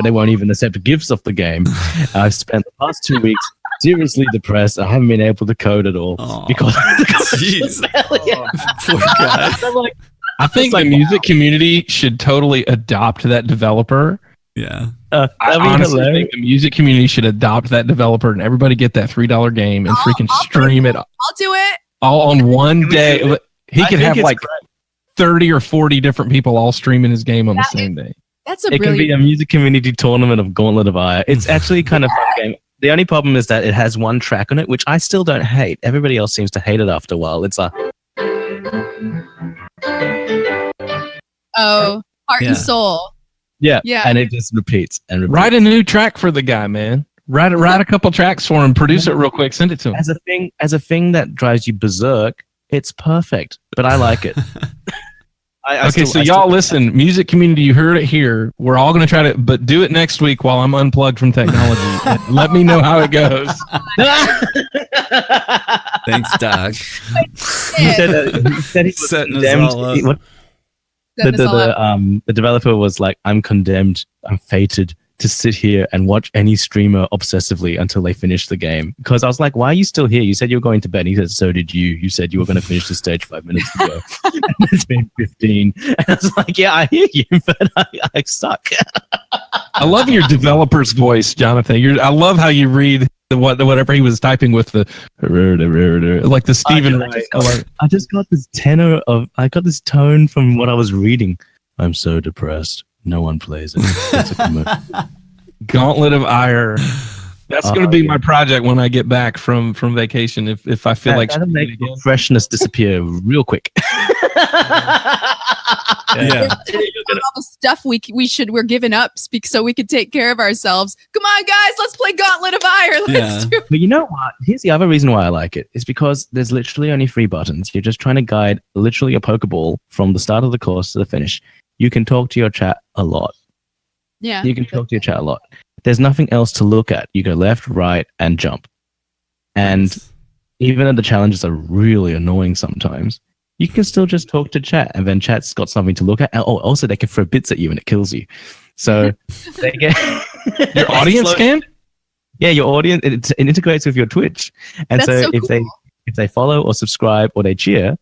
they won't even accept gifts of the game. I've spent the past 2 weeks seriously depressed. I haven't been able to code at all Aw. because of the Jeez. commercial failure." Poor guy. I'm like, I think the music community should totally adopt that developer. Yeah. I that'd be honestly hilarious. think the music community should adopt that developer and everybody get that $3 game and freaking I'll stream it I'll do it. all on one Can we day. do it? He I could think have it's like great. 30 or 40 different people all streaming his game on the That same day. That's a It can be brilliant. a music community tournament of Gauntlet of Ire. It's actually kind of fun game. The only problem is that it has one track on it, which I still don't hate. Everybody else seems to hate it after a while. It's a Oh, heart Yeah. and soul. yeah, Yeah. and it just repeats and repeats. Write a new track for the guy, man. Write a couple tracks for him. Produce it real quick. Send it to him. As a thing that drives you berserk, it's perfect. But I like it. So y'all listen, music community, you heard it here. We're all going to try to, but do it next week while I'm unplugged from technology. And let me know how it goes. Thanks, Doug. He said he was Setting us condemned. all up. Set this all up. The developer was like, I'm condemned, I'm fated to sit here and watch any streamer obsessively until they finish the game. Because I was like, why are you still here? You said you were going to bed. He said, so did you. You said you were going to finish the stage 5 minutes ago. And it's been 15. And I was like, yeah, I hear you, but I suck. I love your developer's voice, Jonathan. I love how you read whatever he was typing with the like the Stephen Wright. I just got this I got this tone from what I was reading. I'm so depressed. No one plays it. It's a commercial. Gauntlet of Ire. That's going to be my project when I get back from vacation. If I feel like that'll make freshness disappear real quick. Yeah. All the stuff we're giving up so we could take care of ourselves. Come on, guys, let's play Gauntlet of Ire. Let's do it. But you know what? Here's the other reason why I like it. It's because there's literally only 3 buttons. You're just trying to guide literally a Pokeball from the start of the course to the finish. You can talk to your chat a lot. Yeah. You can talk to your chat a lot. There's nothing else to look at. You go left, right, and jump. And even though the challenges are really annoying sometimes, you can still just talk to chat, and then chat's got something to look at. Oh, also they can throw bits at you and it kills you. So they get your audience can? Yeah, your audience. It integrates with your Twitch, and so if they follow or subscribe or they cheer,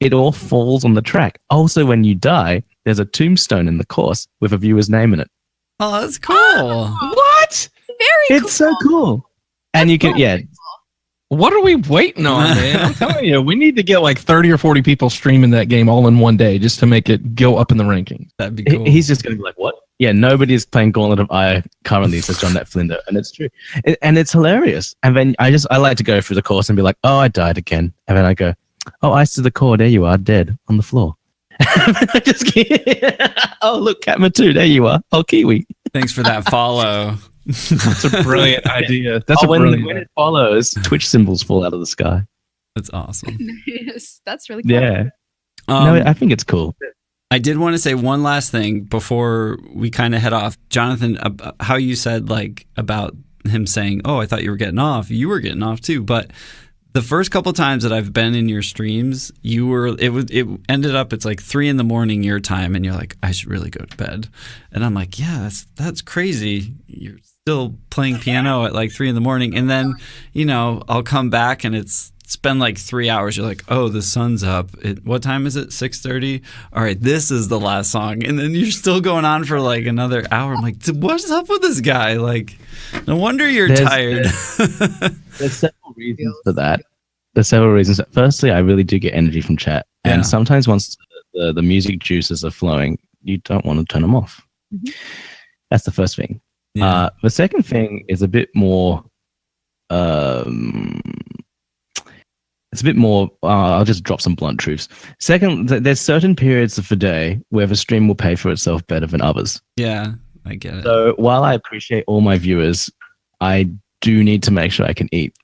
it all falls on the track. Also, when you die, there's a tombstone in the course with a viewer's name in it. Oh, that's cool. What? It's so cool. And you can, What are we waiting on, man? I'm telling you, we need to get like 30 or 40 people streaming that game all in one day just to make it go up in the rankings. That'd be cool. He's just going to be like, what? Yeah, nobody's playing Gauntlet of Ire currently, says John Flinder. And it's true. And it's hilarious. And then I like to go through the course and be like, oh, I died again. And then I go, oh, ice to the core. There you are, dead on the floor. I just oh, look, Catma 2. There you are. Oh, Kiwi. Thanks for that follow. That's a brilliant idea. That's when it follows, Twitch symbols fall out of the sky. That's awesome. Nice. That's really cool. Yeah. No, I think it's cool. I did want to say one last thing before we kind of head off. Jonathan, how you said like about him saying, oh, I thought you were getting off. You were getting off too. But the first couple times that I've been in your streams, it ended up, it's like 3 a.m. your time, and you're like, I should really go to bed. And I'm like, yeah, that's crazy. You're still playing piano at like 3 a.m. And then, I'll come back and it's been like 3 hours. You're like, oh, the sun's up. What time is it? 6:30? All right, this is the last song. And then you're still going on for like another hour. I'm like, what's up with this guy? Like, no wonder you're tired. There's several reasons for that. There's several reasons. Firstly, I really do get energy from chat. Yeah. And sometimes once the music juices are flowing, you don't want to turn them off. Mm-hmm. That's the first thing. Yeah. The second thing is a bit more... it's a bit more... I'll just drop some blunt truths. Second, there's certain periods of the day where the stream will pay for itself better than others. Yeah, I get it. So while I appreciate all my viewers, I do need to make sure I can eat.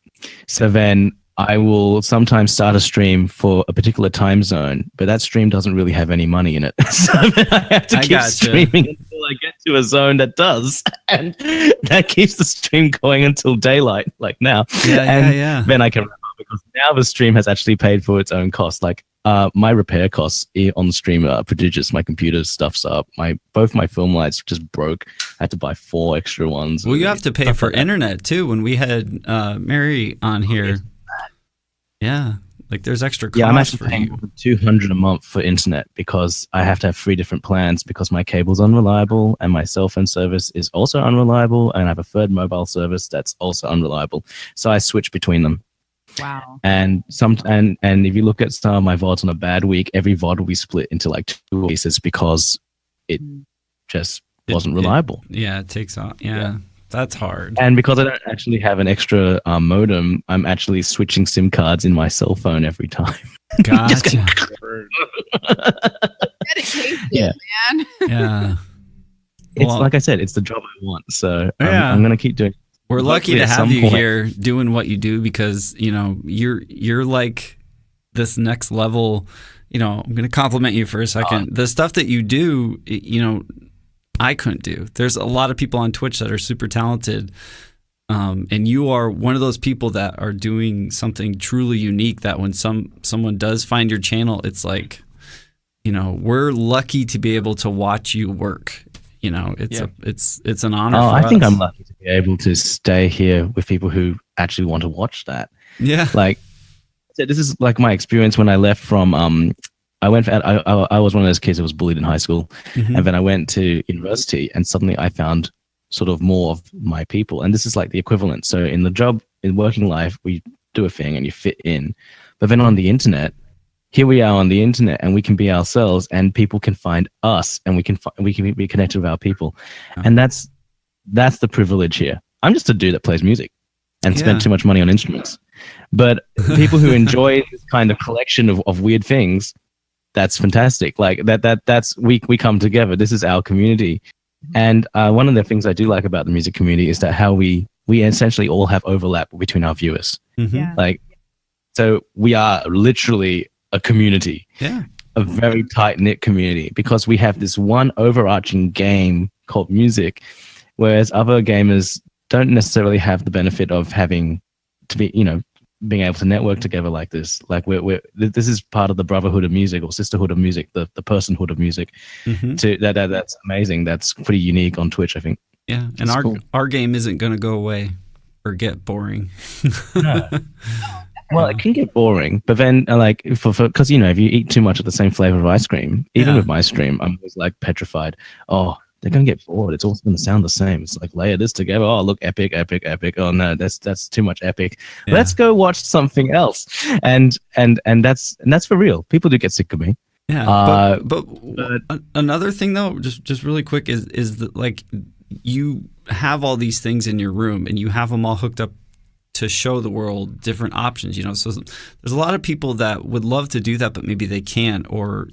So then I will sometimes start a stream for a particular time zone, but that stream doesn't really have any money in it. So then I have to keep streaming until I get to a zone that does. And that keeps the stream going until daylight, like now. Yeah. Then I can wrap up because now the stream has actually paid for its own cost. Like my repair costs on the stream are prodigious. My computer stuff's up. Both my film lights just broke. I had to buy 4 extra ones. Well, you have to pay for internet too. When we had Mary on here, yeah, like there's extra costs. Yeah, I'm actually paying $200 a month for internet because I have to have 3 different plans because my cable's unreliable and my cell phone service is also unreliable, and I have a third mobile service that's also unreliable. So I switch between them. Wow. And if you look at some of my VODs on a bad week, every VOD will be split into like 2 pieces because it just wasn't reliable. It takes off. Yeah, that's hard. And because I don't actually have an extra modem, I'm actually switching SIM cards in my cell phone every time. Gotcha. Dedication, man. Yeah. It's like I said, it's the job I want. So I'm going to keep doing it. We're lucky to have you here doing what you do because, you're like this next level. I'm going to compliment you for a second. The stuff that you do, I couldn't do. There's a lot of people on Twitch that are super talented. And you are one of those people that are doing something truly unique that when someone does find your channel, it's like, we're lucky to be able to watch you work. It's an honor. Oh, for I think us. I'm lucky to be able to stay here with people who actually want to watch that. Yeah. Like, so this is like my experience when I left from I was one of those kids who was bullied in high school, Mhm. and then I went to university, and suddenly I found sort of more of my people, and this is like the equivalent. So in the job, in working life, we do a thing and you fit in, but then on the internet, here we are on the internet, and we can be ourselves, and people can find us, and we can be connected with our people, and that's the privilege here. I'm just a dude that plays music and spent too much money on instruments, but people who enjoy this kind of collection of weird things, that's fantastic. Like that's we come together. This is our community, and one of the things I do like about the music community is that how we essentially all have overlap between our viewers. Mhm. Yeah. Like, so we are literally a community, Yeah. a very tight knit community, because we have this one overarching game called music, whereas other gamers don't necessarily have the benefit of having to be, being able to network together like this. Like this is part of the brotherhood of music or sisterhood of music, the personhood of music. Mhm. That's amazing. That's pretty unique on Twitch, I think. Yeah. And That's cool. our game isn't going to go away or get boring. No. Well, it can get boring, but then like because if you eat too much of the same flavor of ice cream, even Yeah. with my stream, I'm always like petrified. Oh, they're gonna get bored. It's all gonna sound the same. It's like layer this together. Oh, look, epic, epic, epic. Oh no, that's too much epic. Yeah. Let's go watch something else. And that's for real. People do get sick of me. Yeah, but another thing though, just really quick, is that like you have all these things in your room and you have them all hooked up to show the world different options. So there's a lot of people that would love to do that, but maybe they can't, or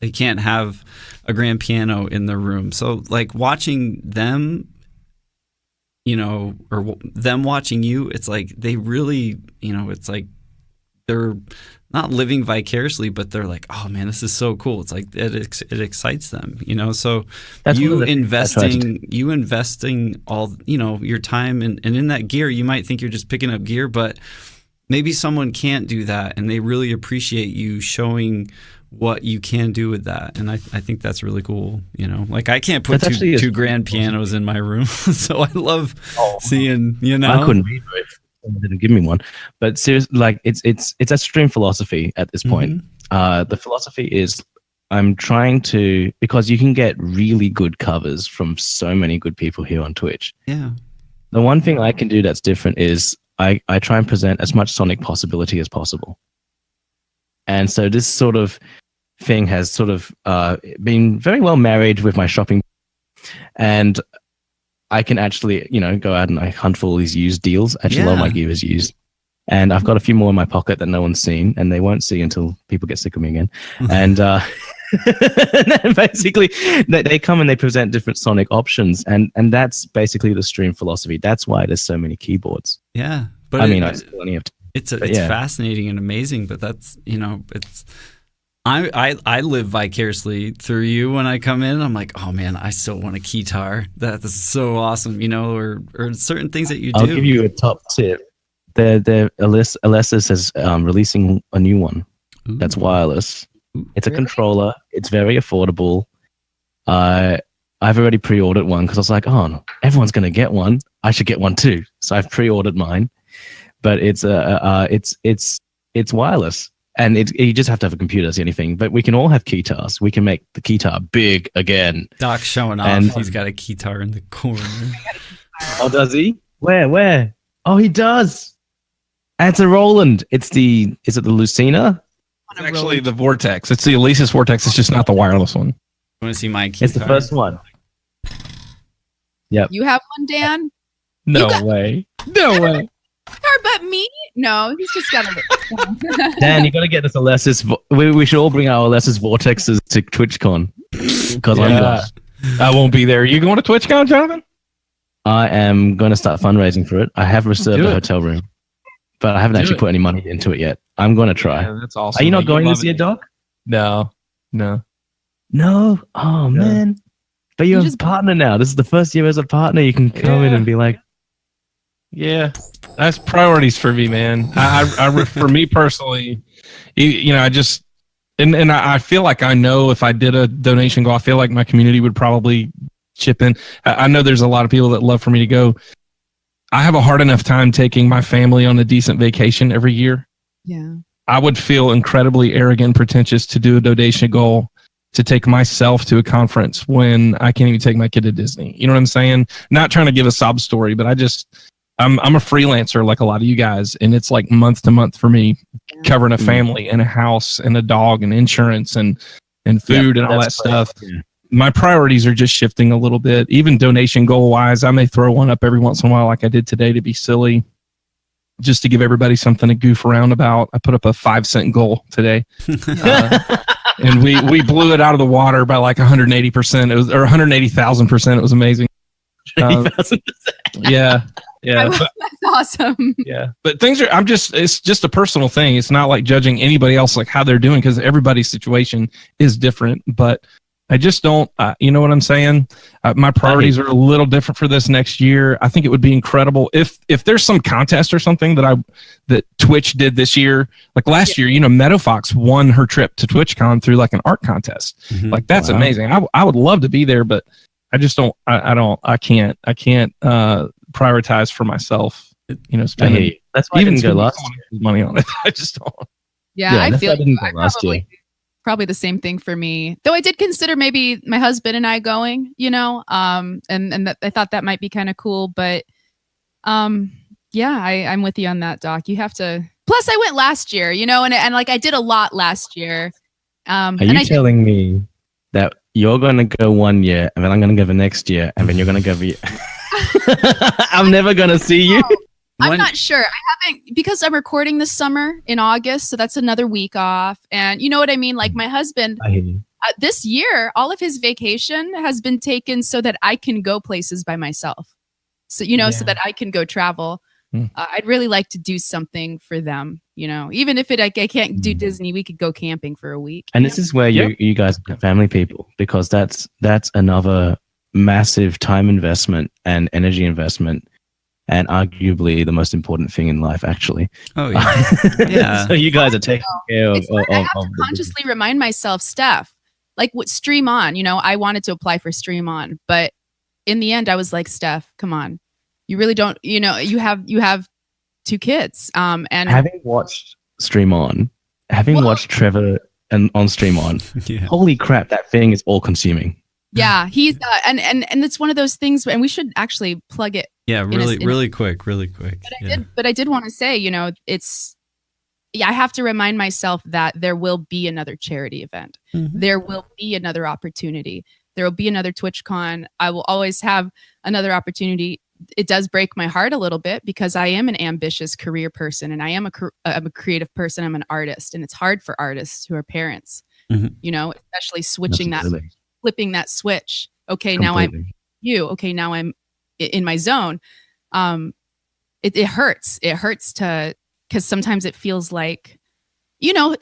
they can't have a grand piano in their room. So like watching them, or them watching you, it's like they really, it's like they're not living vicariously, but they're like, oh man, this is so cool. It's like it excites them, So That's one you of the things I try to investing all your time and in that gear. You might think you're just picking up gear, but maybe someone can't do that, and they really appreciate you showing what you can do with that. And I think that's really cool. Like I can't put two grand pianos in my room, so I love seeing. I couldn't either if someone didn't give me one. But seriously, like it's a stream philosophy at this point. The philosophy is I'm trying to, because you can get really good covers from so many good people here on Twitch. Yeah. The one thing I can do that's different is I try and present as much sonic possibility as possible. And so this sort of thing has sort of been very well married with my shopping, and I can actually, go out and I hunt for all these used deals. Actually, a lot of my gear is used, and I've got a few more in my pocket that no one's seen, and they won't see until people get sick of me again. And basically, they come and they present different sonic options, and that's basically the stream philosophy. That's why there's so many keyboards. Yeah, but I still only have to. It's fascinating and amazing, but that's it's. I live vicariously through you when I come in. I'm like, oh man, I still want a guitar. That is so awesome, or certain things that you do. I'll give you a top tip. Alessis is releasing a new one that's wireless. It's a controller. It's very affordable. I've already pre-ordered one because I was like, oh, no, everyone's gonna get one. I should get one too. So I've pre-ordered mine. But it's wireless, and you just have to have a computer. That's the only thing. But we can all have guitars. We can make the guitar big again. Doc's showing off. He's got a guitar in the corner. Oh, does he? Where? Oh, he does. And it's a Roland. Is it the Lucina? It's actually the Vortex. It's the Alesis Vortex. It's just not the wireless one. You want to see my guitar? It's the first one. Yep. You have one, Dan? No way. No way. Her but me? No, he's just got a. Dan, you got to get this Alessis. We should all bring our Alessis Vortexes to TwitchCon. Because I won't be there. You going to TwitchCon, Jonathan? I am going to start fundraising for it. I have reserved a hotel room, but I haven't actually put any money into it yet. I'm going to try. Yeah, that's awesome. Are you not going this year, Doc? No. Oh, man. But you're a partner now. This is the first year as a partner. You can come in and be like, yeah, that's priorities for me, man. I for me personally, And I feel like I know if I did a donation goal, I feel like my community would probably chip in. I know there's a lot of people that love for me to go. I have a hard enough time taking my family on a decent vacation every year. Yeah. I would feel incredibly arrogant, pretentious to do a donation goal to take myself to a conference when I can't even take my kid to Disney. You know what I'm saying? Not trying to give a sob story, but I'm a freelancer like a lot of you guys, and it's like month to month for me, covering a family and a house and a dog and insurance and food and all that stuff. Yeah. My priorities are just shifting a little bit. Even donation goal wise, I may throw one up every once in a while, like I did today, to be silly, just to give everybody something to goof around about. I put up a 5-cent goal today, and we blew it out of the water by like 180%. It was, or 180,000%. It was amazing. Yeah. That's awesome. Yeah. But things are, it's just a personal thing. It's not like judging anybody else, like how they're doing, because everybody's situation is different. But I just don't, you know what I'm saying? My priorities are a little different for this next year. I think it would be incredible if there's some contest or something that Twitch did this year. Like last year, Meadow Fox won her trip to TwitchCon through like an art contest. Mm-hmm. Like that's amazing. I would love to be there, but I just don't. I can't prioritize for myself. Spending. That's why even I didn't go last year. Money on it. I just don't. Yeah, I feel probably the same thing for me. Though I did consider maybe my husband and I going. And that, I thought that might be kind of cool. But yeah, I'm with you on that, Doc. You have to. Plus, I went last year. And like I did a lot last year. Are you telling me that you're going to go 1 year, and then I'm going to go the next year, and then you're going to go I'm never going to see you? I'm not sure. I haven't, because I'm recording this summer in August, so that's another week off. And you know what I mean? Like my husband, this year, all of his vacation has been taken so that I can go places by myself. So, so that I can go travel. I'd really like to do something for them, even if I can't do Disney, we could go camping for a week. And this is where you guys are family people, because that's another massive time investment and energy investment, and arguably the most important thing in life, actually. Oh, yeah. Yeah. So you guys are taking care of I have to consciously remind myself, Steph, like what Stream On, I wanted to apply for Stream On, but in the end, I was like, Steph, come on. You really don't, you have 2 kids. And having watched Stream On, watched Trevor on Stream On, holy crap, that thing is all consuming. Yeah, he's and it's one of those things, and we should actually plug it. Yeah, really quick. But I did want to say, I have to remind myself that there will be another charity event. Mm-hmm. There will be another opportunity. There will be another TwitchCon. I will always have another opportunity. It does break my heart a little bit because I am an ambitious career person, and I am a creative person. I'm an artist, and it's hard for artists who are parents, especially flipping that switch. Okay, now I'm you. Okay, now I'm in my zone. It hurts. It hurts because sometimes it feels like,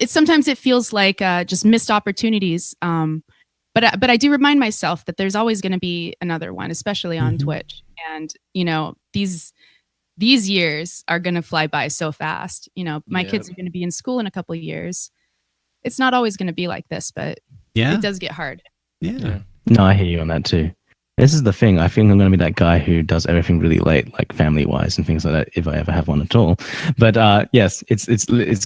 sometimes it feels like just missed opportunities. But I do remind myself that there's always going to be another one, especially on Twitch. And, these years are going to fly by so fast. My kids are going to be in school in a couple of years. It's not always going to be like this, but it does get hard. Yeah. No, I hear you on that too. This is the thing. I think I'm going to be that guy who does everything really late, like family-wise and things like that, if I ever have one at all. But yes, it's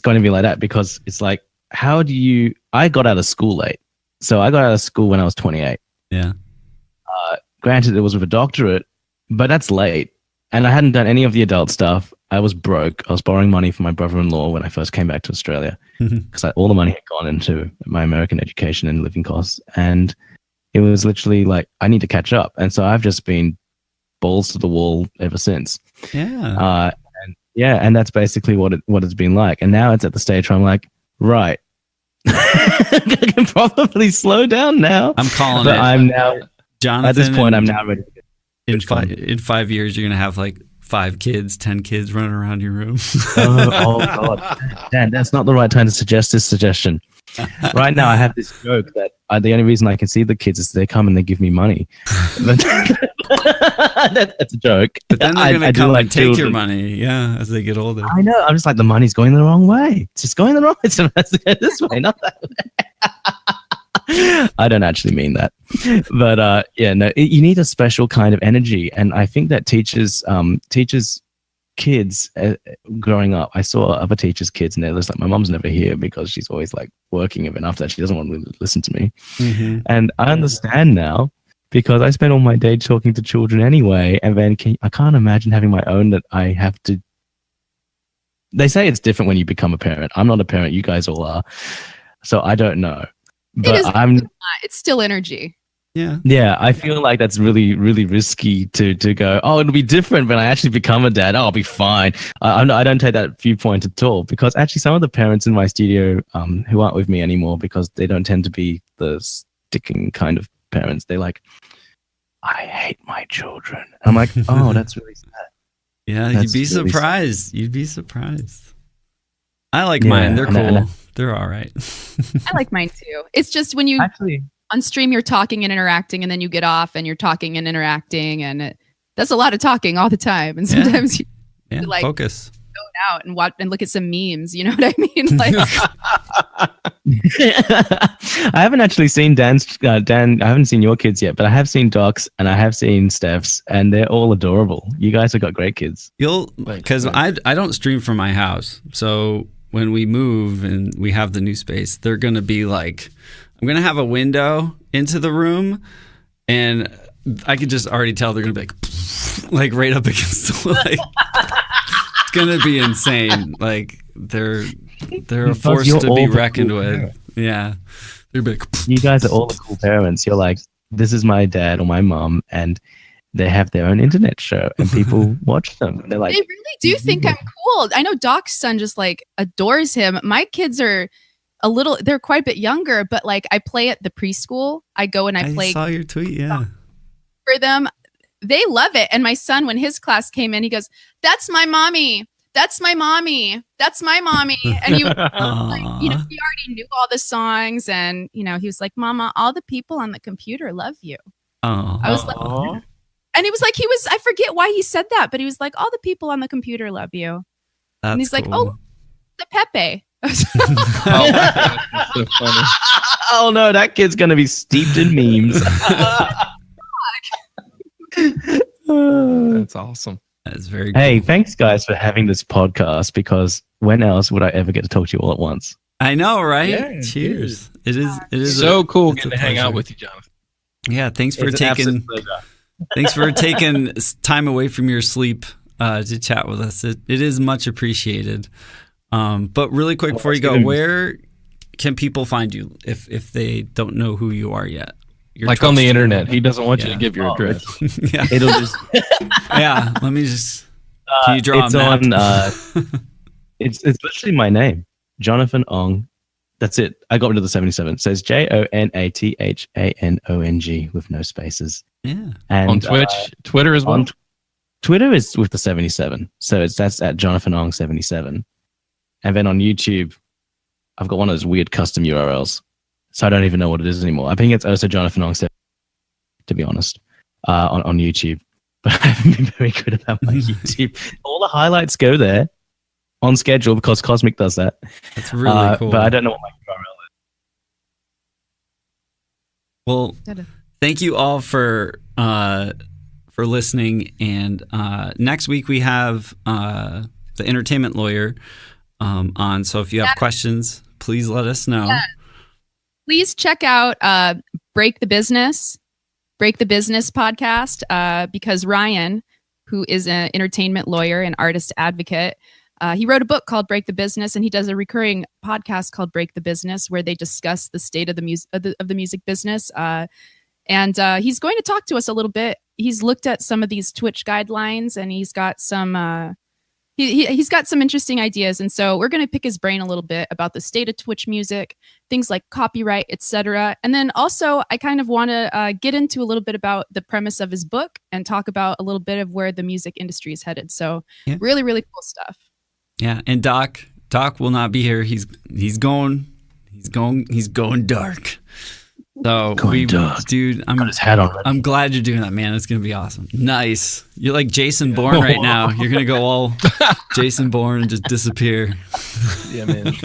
going to be like that, because it's like, I got out of school late. So I got out of school when I was 28. Yeah. Granted, it was with a doctorate, but that's late. And I hadn't done any of the adult stuff. I was broke. I was borrowing money from my brother-in-law when I first came back to Australia, because all the money had gone into my American education and living costs. And it was literally like, I need to catch up. And so I've just been balls to the wall ever since. Yeah. And that's basically what it's been like. And now it's at the stage where I'm like, right, I can probably slow down now. I'm calling but it. I'm now, Jonathan, at this point, I'm now ready to get in 5 years, you're going to have like 5 kids, 10 kids running around your room. oh God. Dan, that's not the right time to suggest this suggestion. Right now, I have this joke that the only reason I can see the kids is they come and they give me money. But That's a joke. But then they're I going to do come like and take your children. money. Yeah, as they get older. I know. I'm just like, the money's going the wrong way. It's just going the wrong way. It's supposed to go this way, not that way. I don't actually mean that. But yeah, no, you need a special kind of energy. And I think that teachers kids growing up, I saw other teachers' kids, and they're just like, my mom's never here because she's always like working, and after that, she doesn't want to listen to me. Mm-hmm. And I understand now because I spend all my day talking to children anyway. And then I can't imagine having my own that I have to. They say it's different when you become a parent. I'm not a parent. You guys all are. So I don't know. But it's still energy. Yeah. I feel like that's really, really risky to go, oh, it'll be different when I actually become a dad. Oh, I'll be fine. I don't take that viewpoint at all, because actually some of the parents in my studio who aren't with me anymore, because they don't tend to be the sticking kind of parents. They're like, I hate my children. And I'm like, oh, that's really sad. Yeah, That's you'd be really surprised. Sad. You'd be surprised. I like mine. They're cool. They're all right. I like mine too. It's just when you on stream, you're talking and interacting, and then you get off and you're talking and interacting, and that's a lot of talking all the time. And sometimes you like focus, go out and watch and look at some memes. You know what I mean? Like, I haven't actually seen Dan's. Dan, I haven't seen your kids yet, but I have seen Doc's and I have seen Steph's, and they're all adorable. You guys have got great kids. Because I don't stream from my house, so when we move and we have the new space, they're gonna be like, I'm gonna have a window into the room, and I could just already tell they're gonna be like right up against the like. It's gonna be insane. Like they're a force to be reckoned with. Yeah, they're big. You guys are all the cool parents. You're like, this is my dad or my mom, and they have their own internet show, and people watch them. They're like, they really do think I'm cool. I know Doc's son just like adores him. My kids are they're quite a bit younger, but like I play at the preschool. I go and I play. I saw your tweet, yeah. For them, they love it. And my son, when his class came in, he goes, "That's my mommy. That's my mommy. That's my mommy." And he was like, he already knew all the songs, and he was like, "Mama, all the people on the computer love you." I was like, and he was like, I forget why he said that, but he was like, "All the people on the computer love you." That's and he's like, cool. "Oh, the Pepe." That's so funny. Oh no, that kid's gonna be steeped in memes. That's awesome. That's very cool. Hey, thanks guys for having this podcast, because when else would I ever get to talk to you all at once? I know, right? Yeah, Cheers. It is so cool it's getting a to hang out pleasure. with you, Jonathan. Yeah, thanks for It's an taking absolute pleasure. thanks for taking time away from your sleep to chat with us. It is much appreciated. But really quick before you go, where can people find you if they don't know who you are yet? Your Like Twitch on the channel. internet. He doesn't want you to give your address. Yeah. It'll just Yeah. Let me just. Can you draw it's a map? on it's literally my name, Jonathan Ong. That's it. I got rid of the 77. It says JONATHANONG with no spaces. Yeah. And on Twitch, Twitter as well. on Twitter is with the 77. So that's at JonathanOng 77. And then on YouTube, I've got one of those weird custom URLs. So I don't even know what it is anymore. I think it's also JonathanOng 77, to be honest, on YouTube. But I haven't been very good about my YouTube. All the highlights go there on schedule because Cosmic does that. That's really cool. But I don't know what my URL Well, thank you all for listening. And next week we have the entertainment lawyer on. So if you have questions, please let us know. Yeah. Please check out Break the Business podcast, because Ryan, who is an entertainment lawyer and artist advocate, he wrote a book called Break the Business, and he does a recurring podcast called Break the Business, where they discuss the state of the music business. And he's going to talk to us a little bit. He's looked at some of these Twitch guidelines, and he's got some he's got some interesting ideas. And so we're going to pick his brain a little bit about the state of Twitch music, things like copyright, etc. And then also I kind of want to get into a little bit about the premise of his book and talk about a little bit of where the music industry is headed. So really, really cool stuff. Yeah. And Doc will not be here. He's going dark. So Going dark. dude, Got his hat on. I'm glad you're doing that, man. It's gonna be awesome. Nice. You're like Jason Bourne right now. You're gonna go all Jason Bourne and just disappear. Yeah, man. Thanks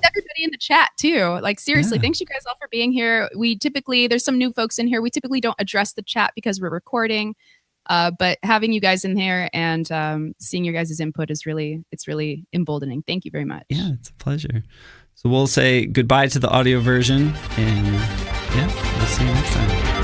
everybody in the chat too. Like seriously, thanks you guys all for being here. There's some new folks in here. We typically don't address the chat because we're recording. But having you guys in here and seeing your guys' input it's really emboldening. Thank you very much. Yeah, it's a pleasure. So we'll say goodbye to the audio version, and yeah, we'll see you next time.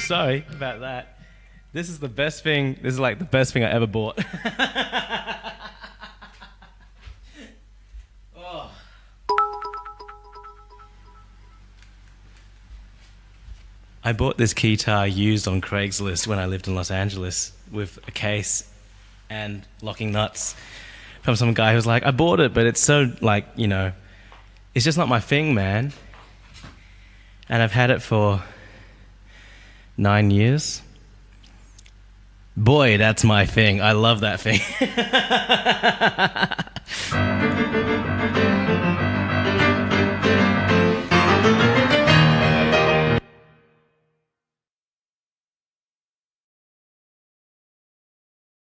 sorry about that. This is the best thing. This is like the best thing I ever bought. Oh. I bought this guitar used on Craigslist when I lived in Los Angeles with a case and locking nuts from some guy who was like, I bought it, but it's so like, you know, it's just not my thing, man. And I've had it for 9 years. Boy, that's my thing. I love that thing.